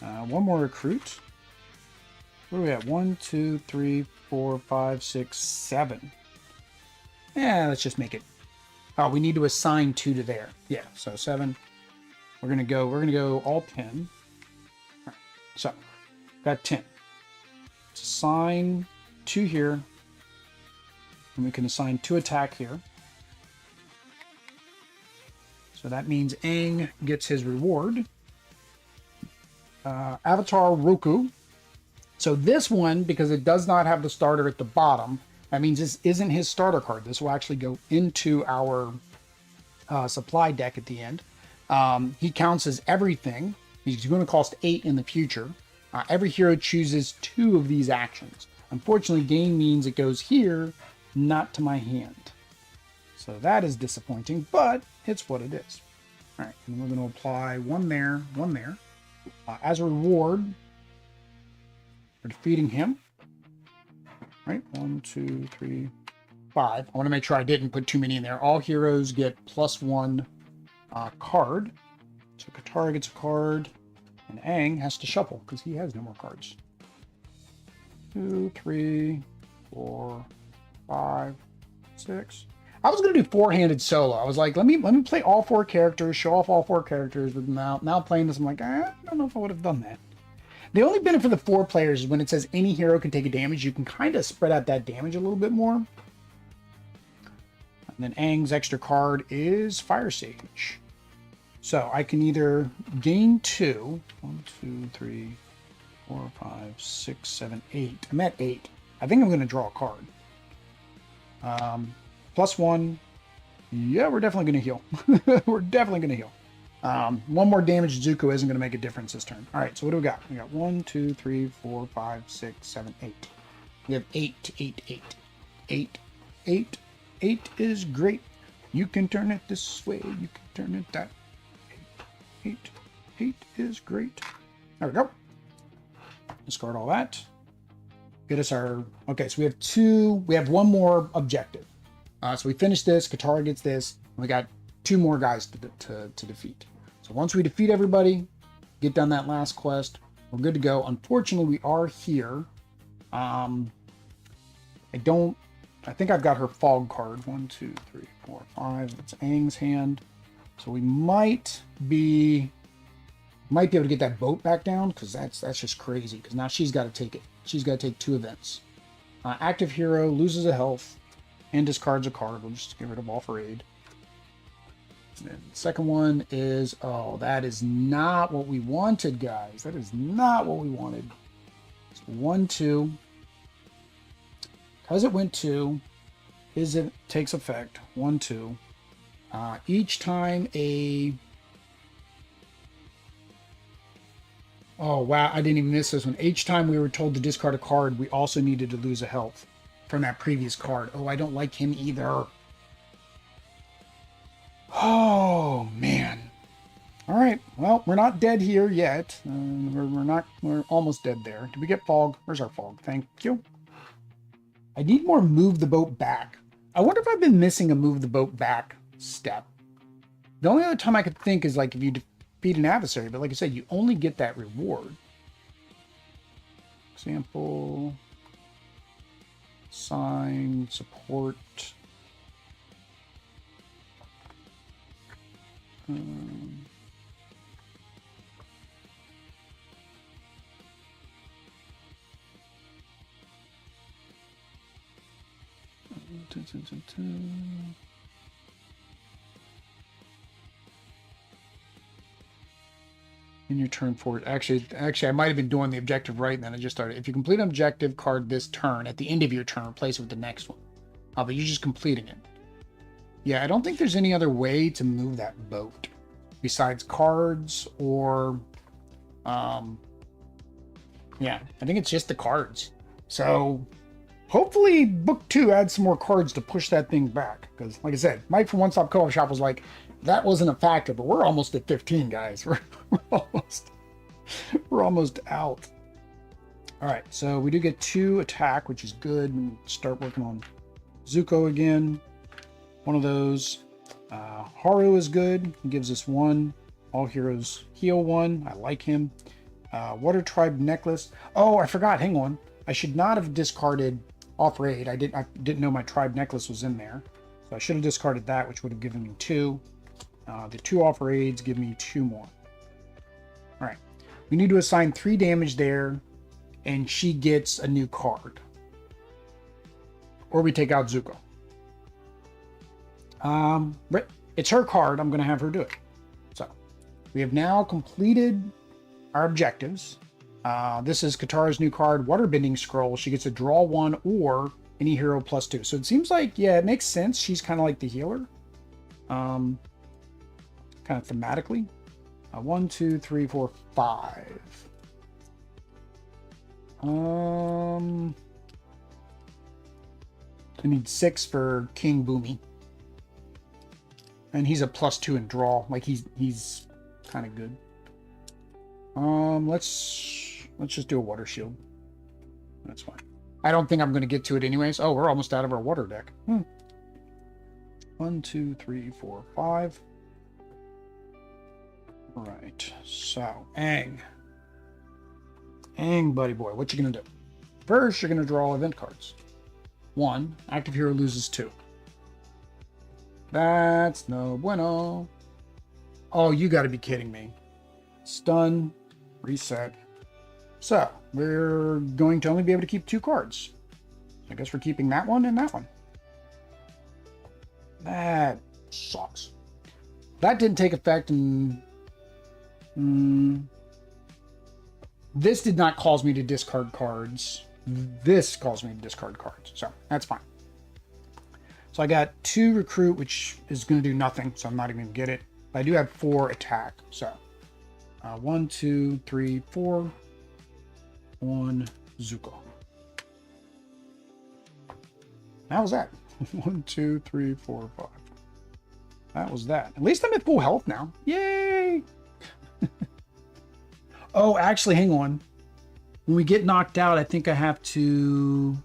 1 more recruit. What are we at? 1, 2, 3, 4, 5, 6, 7. Yeah, let's just make it. Oh, we need to assign 2 to there. Yeah, so 7. We're gonna go all 10. All right. So, got 10. Let's assign 2 here. And we can assign 2 attack here. So that means Aang gets his reward. Avatar Roku. So this one, because it does not have the starter at the bottom, that means this isn't his starter card. This will actually go into our supply deck at the end. He counts as everything. He's going to cost 8 in the future. Every hero chooses 2 of these actions. Unfortunately, game means it goes here, not to my hand. So that is disappointing, but it's what it is. All right, and we're going to apply 1 there, 1 there. As a reward for defeating him. All right, 1, 2, 3, 5. I want to make sure I didn't put too many in there. All heroes get +1 card. So Katara gets a card, and Aang has to shuffle because he has no more cards. 2, 3, 4, 5, 6. I was going to do 4-handed solo. I was like, let me play all 4 characters, show off all 4 characters. But now playing this, I'm like, I don't know if I would have done that. The only benefit for the 4 players is when it says any hero can take a damage, you can kind of spread out that damage a little bit more. And then Aang's extra card is Fire Sage. So I can either gain 2. 1, 2, 3, 4, 5, 6, 7, 8. I'm at 8. I think I'm going to draw a card. +1. Yeah, we're definitely going to heal. We're definitely going to heal. 1 more damage to Zuko isn't going to make a difference this turn. All right, so what do we got? We got 1, 2, 3, 4, 5, 6, 7, 8. We have 8, 8, 8. 8, 8, 8 is great. You can turn it this way. You can turn it that. 8, 8 is great. There we go. Discard all that. Get us our... Okay, so we have 1 more objective. So we finish this, Katara gets this, and we got 2 more guys to defeat. So once we defeat everybody, get done that last quest, we're good to go. Unfortunately, we are here. I think I've got her fog card. 1, 2, 3, 4, 5. That's Aang's hand. So we might be able to get that boat back down, because that's just crazy, because now she's got to take it. She's got to take 2 events. Active hero loses a health and discards a card. We'll just get rid of all for aid. And then the second one is, oh, that is not what we wanted, guys. That is not what we wanted. So 1, 2. Because it went 2, it takes effect. 1, 2. Each time a... Oh, wow, I didn't even miss this one. Each time we were told to discard a card, we also needed to lose a health from that previous card. Oh, I don't like him either. Oh, man. All right, well, we're not dead here yet. We're almost dead there. Did we get fog? Where's our fog? Thank you. I need more move the boat back. I wonder if I've been missing a move the boat back step. The only other time I could think is like if you defeat an adversary, but like I said, you only get that reward. Example, sign, support. In your turn forward. Actually, I might have been doing the objective right, and then I just started. If you complete an objective card this turn, at the end of your turn, replace it with the next one. But you're just completing it. Yeah, I don't think there's any other way to move that boat besides cards or, yeah, I think it's just the cards. So hopefully book 2 adds some more cards to push that thing back. Because like I said, Mike from One Stop Co-op Shop was like, that wasn't a factor, but we're almost at 15, guys. We're almost out. All right, so we do get 2 attack, which is good. And start working on Zuko again. One of those. Haru is good. He gives us 1. All heroes heal 1. I like him. Water Tribe necklace. Oh, I forgot. Hang on. I should not have discarded offer aid. I didn't know my tribe necklace was in there, so I should have discarded that, which would have given me 2. The 2 offer aids give me 2 more. All right. We need to assign 3 damage there, and she gets a new card. Or we take out Zuko. But it's her card. I'm going to have her do it. So we have now completed our objectives. This is Katara's new card, Waterbending Scroll. She gets to draw 1 or any hero +2. So it seems like, yeah, it makes sense. She's kind of like the healer. Kind of thematically. 1, 2, 3, 4, 5. I need 6 for King Boomy. And he's a +2 in draw. Like he's kind of good. Let's just do a water shield. That's fine. I don't think I'm going to get to it anyways. Oh, we're almost out of our water deck. 1, 2, 3, 4, 5. All right. So, Aang. Aang, buddy boy, what you going to do? First, you're going to draw event cards. 1, active hero loses 2. That's no bueno. Oh, you got to be kidding me. Stun, reset. So, we're going to only be able to keep 2 cards. I guess we're keeping that one and that one. That sucks. That didn't take effect and... this did not cause me to discard cards. This caused me to discard cards. So, that's fine. So I got 2 recruit, which is going to do nothing, so I'm not even going to get it. But I do have 4 attack. So 1, 2, 3, 4. 1 Zuko. That was that. 1, 2, 3, 4, 5. That was that. At least I'm at full health now. Yay! Oh, actually, hang on. When we get knocked out, I think I have to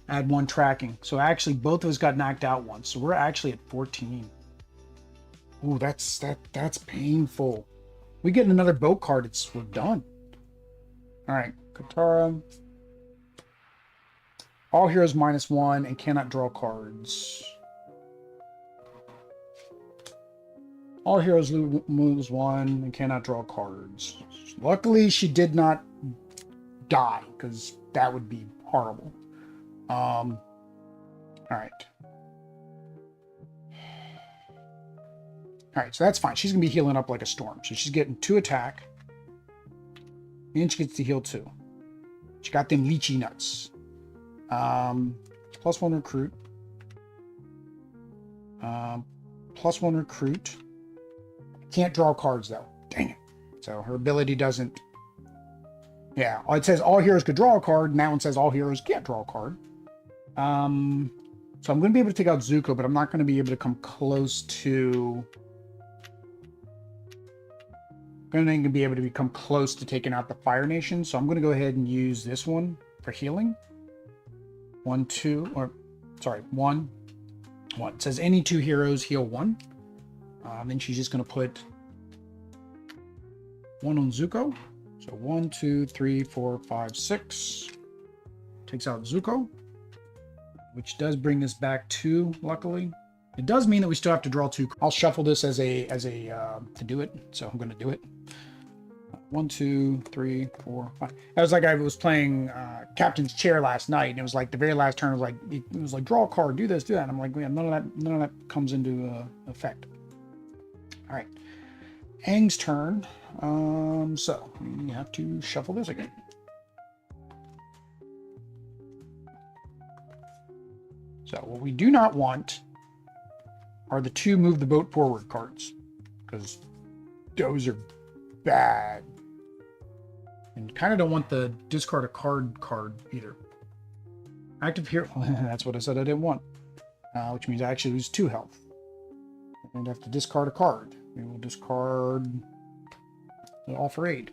add 1 tracking. So actually, both of us got knocked out once. So we're actually at 14. Ooh, that's painful. We get another boat card, we're done. All right, Katara. All heroes -1 and cannot draw cards. All heroes lose 1 and cannot draw cards. Luckily, she did not die, because that would be horrible. All right. All right, so that's fine. She's going to be healing up like a storm. So she's getting 2 attack. And she gets to heal 2. She got them lychee nuts. +1 recruit. +1 recruit. Can't draw cards, though. Dang it. So her ability doesn't... Yeah, it says all heroes could draw a card, and that one says all heroes can't draw a card. So I'm going to be able to take out Zuko, but I'm not going to be able to come close to... I'm going to be able to become close to taking out the Fire Nation, so I'm going to go ahead and use this one for healing. 1, 2, or sorry, 1. It says any 2 heroes heal 1. Then she's just going to put 1 on Zuko. So 1, 2, 3, 4, 5, 6. Takes out Zuko, which does bring this back 2, luckily. It does mean that we still have to draw 2. I'll shuffle this as a to do it. So I'm going to do it. 1, 2, 3, 4, 5. That was like I was playing Captain's Chair last night, and it was like the very last turn was like it was like draw a card, do this, do that. And I'm like, yeah, none of that comes into effect. All right, Aang's turn. So we have to shuffle this again. So what we do not want are the 2 move the boat forward cards, because those are bad. And kind of don't want the discard a card either. Active hero, that's what I said I didn't want. Which means I actually lose 2 health. And I have to discard a card. We will discard the Offer Aid.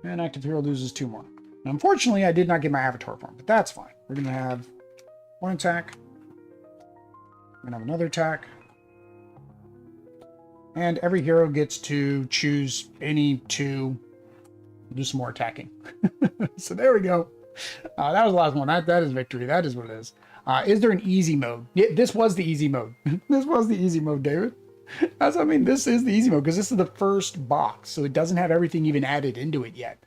And active hero loses 2 more. Now, unfortunately, I did not get my avatar form, but that's fine. We're going to have 1 attack. We're going to have another attack. And every hero gets to choose any 2. Do some more attacking. So there we go. That was the last one. That is victory. That is what it is. Is there an easy mode? Yeah, this was the easy mode. This was the easy mode, David. That's, I mean, this is the easy mode because this is the first box, so it doesn't have everything even added into it yet.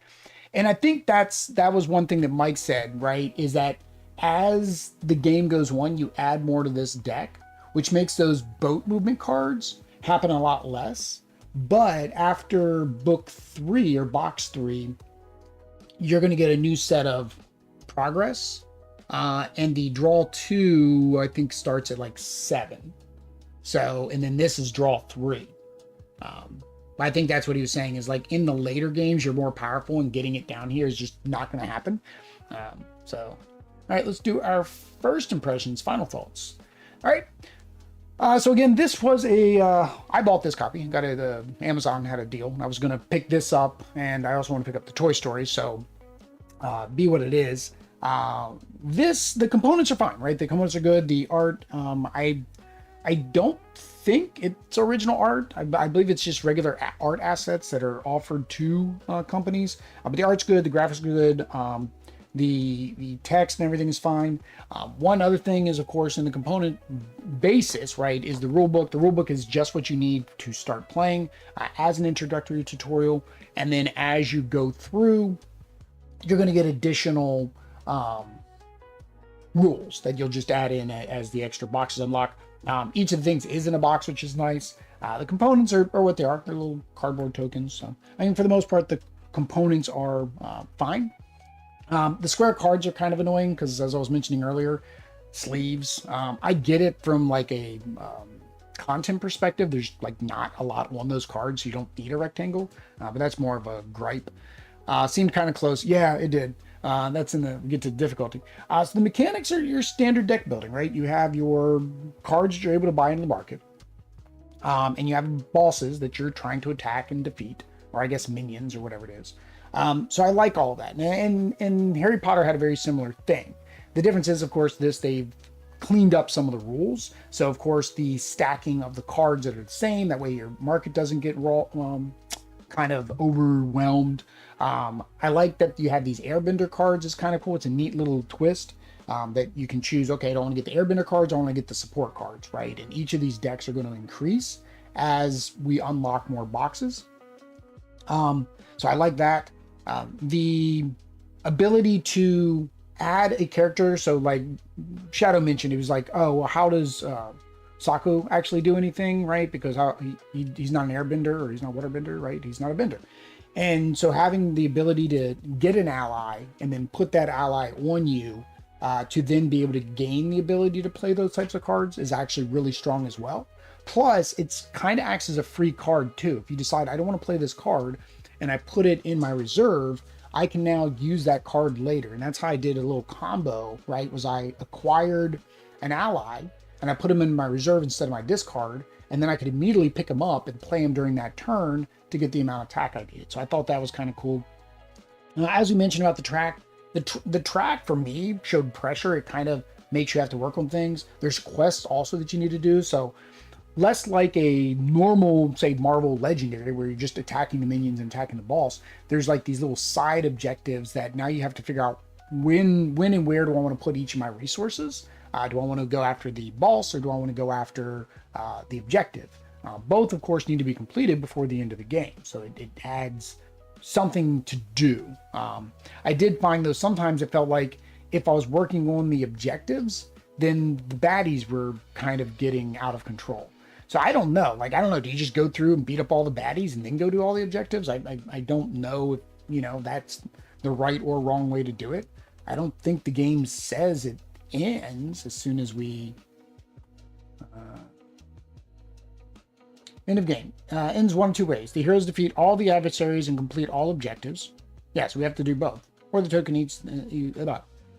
And I think that was one thing that Mike said, right? Is that as the game goes on, you add more to this deck, which makes those boat movement cards happen a lot less. But after book 3 or box 3, you're going to get a new set of progress. And the draw 2, I think, starts at like 7. So, and then this is draw 3. I think that's what he was saying is like in the later games, you're more powerful and getting it down here is just not going to happen. All right, let's do our first impressions, final thoughts. All right. So again, this was I bought this copy, got it, Amazon had a deal. I was going to pick this up and I also want to pick up the Toy Story. So be what it is. The components are fine, right? The components are good. The art, I don't think it's original art. I believe it's just regular art assets that are offered to companies. But the art's good, the graphics are good, the text and everything is fine. One other thing is, of course, in the component basis, right, is the rulebook. The rulebook is just what you need to start playing as an introductory tutorial. And then as you go through, you're going to get additional rules that you'll just add in as the extra boxes unlock. Each of the things is in a box, which is nice. The components are what they are. They're little cardboard tokens. So, I mean, for the most part, the components are fine. The square cards are kind of annoying because, as I was mentioning earlier, sleeves. I get it from like a content perspective. There's like not a lot on those cards, so you don't need a rectangle. But that's more of a gripe. Seemed kind of close. Yeah, it did. That's get to difficulty. So the mechanics are your standard deck building, right? You have your cards that you're able to buy in the market. And you have bosses that you're trying to attack and defeat, or I guess minions or whatever it is. So I like all of that. And Harry Potter had a very similar thing. The difference is, of course, they've cleaned up some of the rules. So, of course, the stacking of the cards that are the same. That way your market doesn't get kind of overwhelmed. I like that you have these Airbender cards. It's kind of cool. It's a neat little twist that you can choose. Okay, I don't want to get the Airbender cards. I want to get the support cards, right? And each of these decks are going to increase as we unlock more boxes. So I like that. The ability to add a character. So like Shadow mentioned, he was like, oh, well, how does Saku actually do anything, right? Because he's not an airbender, or he's not a waterbender, right? He's not a bender. And so having the ability to get an ally and then put that ally on you to then be able to gain the ability to play those types of cards is actually really strong as well. Plus, it's kind of acts as a free card too. If you decide I don't want to play this card and I put it in my reserve, I can now use that card later. And that's how I did a little combo, right? Was I acquired an ally and I put him in my reserve instead of my discard, and then I could immediately pick him up and play him during that turn to get the amount of attack I needed. So I thought that was kind of cool. As we mentioned about the track, the track for me showed pressure. It kind of makes you have to work on things. There's quests also that you need to do. So less like a normal, say, Marvel Legendary, where you're just attacking the minions and attacking the boss. There's like these little side objectives that now you have to figure out when and where do I want to put each of my resources. Do I want to go after the boss, or do I want to go after the objective? Both, of course, need to be completed before the end of the game. So it adds something to do. I did find, though, sometimes it felt like if I was working on the objectives, then the baddies were kind of getting out of control. So I don't know. Like, I don't know. Do you just go through and beat up all the baddies and then go do all the objectives? I don't know if, that's the right or wrong way to do it. I don't think the game says it ends as soon as we end of game. Ends one of two ways. The heroes defeat all the adversaries and complete all objectives. Yes, we have to do both. Or the token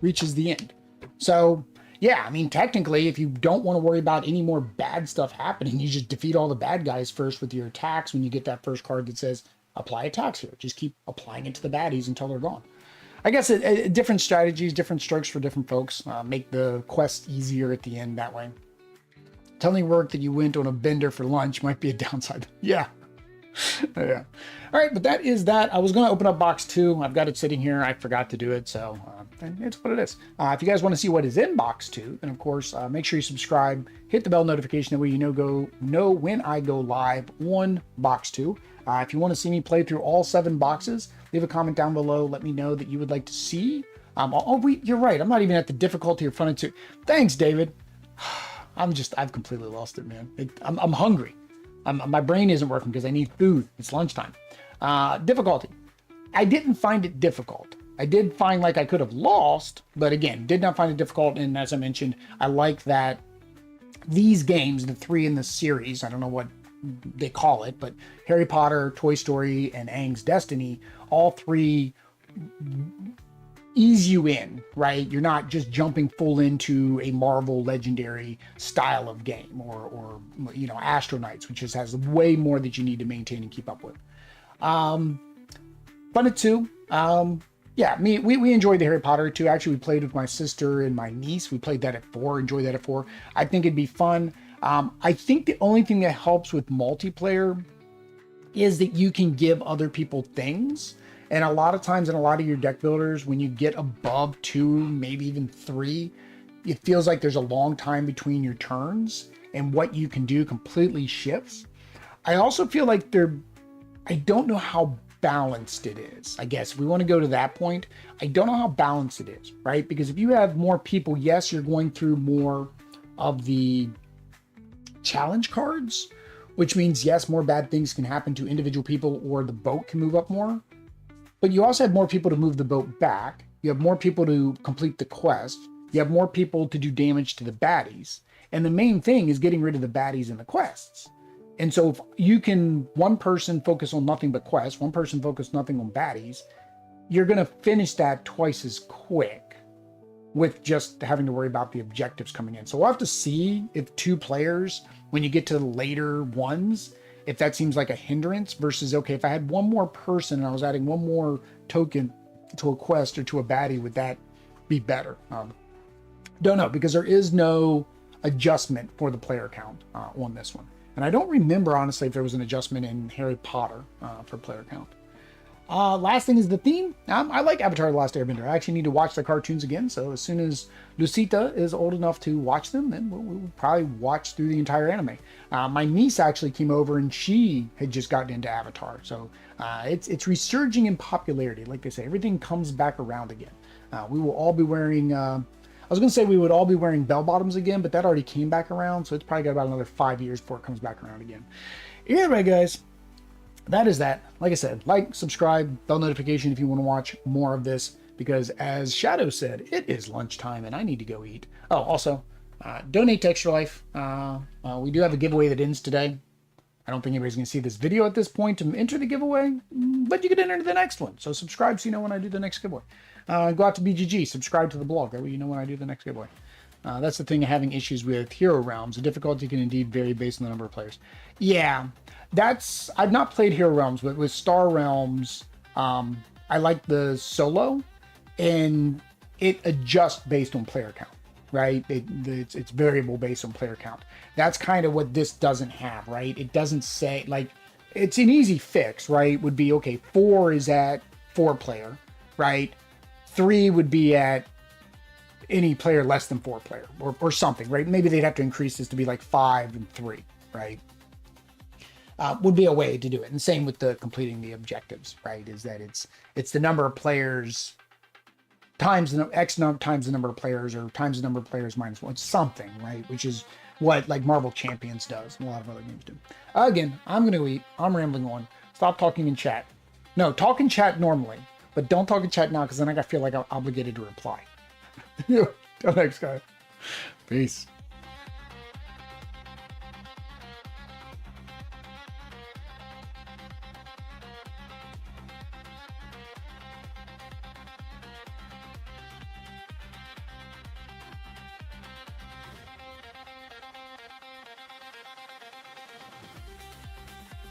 reaches the end. So, yeah, I mean, technically, if you don't want to worry about any more bad stuff happening, you just defeat all the bad guys first with your attacks when you get that first card that says, apply attacks here. Just keep applying it to the baddies until they're gone. I guess different strategies, different strokes for different folks make the quest easier at the end that way. Telling work that you went on a bender for lunch might be a downside. Yeah. All right, but that is that. I was going to open up box 2. I've got it sitting here. I forgot to do it, so and it's what it is. If you guys want to see what is in box 2, then of course, make sure you subscribe, hit the bell notification, that way you know when I go live on box 2. If you want to see me play through all 7 boxes, leave a comment down below. Let me know that you would like to see. You're right. I'm not even at the difficulty of front and 2. Thanks, David. I've completely lost it, man. I'm hungry. My brain isn't working because I need food. It's lunchtime. Difficulty. I didn't find it difficult. I did find like I could have lost, but again, did not find it difficult. And as I mentioned, I like that these games, the 3 in the series, I don't know what they call it, but Harry Potter, Toy Story, and Aang's Destiny, all 3 ease you in, right? You're not just jumping full into a Marvel legendary style of game, or Astro Knights, which just has way more that you need to maintain and keep up with. Fun at 2. Yeah, we enjoyed the Harry Potter 2. Actually, we played with my sister and my niece. We played that at 4, enjoyed that at 4. I think it'd be fun. I think the only thing that helps with multiplayer is that you can give other people things. And a lot of times in a lot of your deck builders, when you get above 2, maybe even 3, it feels like there's a long time between your turns, and what you can do completely shifts. I also feel like I don't know how balanced it is. I guess if we want to go to that point, I don't know how balanced it is, right? Because if you have more people, yes, you're going through more of the challenge cards, which means, yes, more bad things can happen to individual people, or the boat can move up more. But you also have more people to move the boat back. You have more people to complete the quest. You have more people to do damage to the baddies. And the main thing is getting rid of the baddies and the quests. And so if you can, one person focus on nothing but quests, one person focus nothing on baddies, you're going to finish that twice as quick with just having to worry about the objectives coming in. So we'll have to see if 2 players, when you get to the later ones, if that seems like a hindrance versus, okay, if I had one more person and I was adding one more token to a quest or to a baddie, would that be better? Don't know, because there is no adjustment for the player count on this one. And I don't remember, honestly, if there was an adjustment in Harry Potter for player count. Last thing is the theme. I like Avatar: The Last Airbender. I actually need to watch the cartoons again. So as soon as Lucita is old enough to watch them, then we'll probably watch through the entire anime. My niece actually came over and she had just gotten into Avatar. So it's resurging in popularity. Like they say, everything comes back around again. We will all be wearing... I was going to say we would all be wearing bell bottoms again, but that already came back around. So it's probably got about another 5 years before it comes back around again. Anyway, guys, that is that. Like I said, like, subscribe, bell notification if you want to watch more of this, because as Shadow said, it is lunchtime and I need to go eat. Oh, also, donate to Extra Life. We do have a giveaway that ends today. I don't think anybody's going to see this video at this point to enter the giveaway, but you can enter the next one. So subscribe so you know when I do the next giveaway. Go out to BGG, subscribe to the blog. That way you know when I do the next giveaway. That's the thing of having issues with Hero Realms. The difficulty can indeed vary based on the number of players. Yeah, I've not played Hero Realms, but with Star Realms, I like the solo, and it adjusts based on player count, right? It's variable based on player count. That's kind of what this doesn't have, right? It doesn't say, like, it's an easy fix, right? Would be, okay, 4 is at 4 player, right? 3 would be at any player less than 4 player, or something, right? Maybe they'd have to increase this to be like 5 and 3, right? Would be a way to do it. And same with the completing the objectives, right? Is that it's the number of players times the times the number of players, or times the number of players minus 1, something, right? Which is what like Marvel Champions does, and a lot of other games do. Again, I'm going to eat. I'm rambling on. Stop talking in chat. No, talk in chat normally, but don't talk in chat now, because then I feel like I'm obligated to reply. Till next guy. Peace.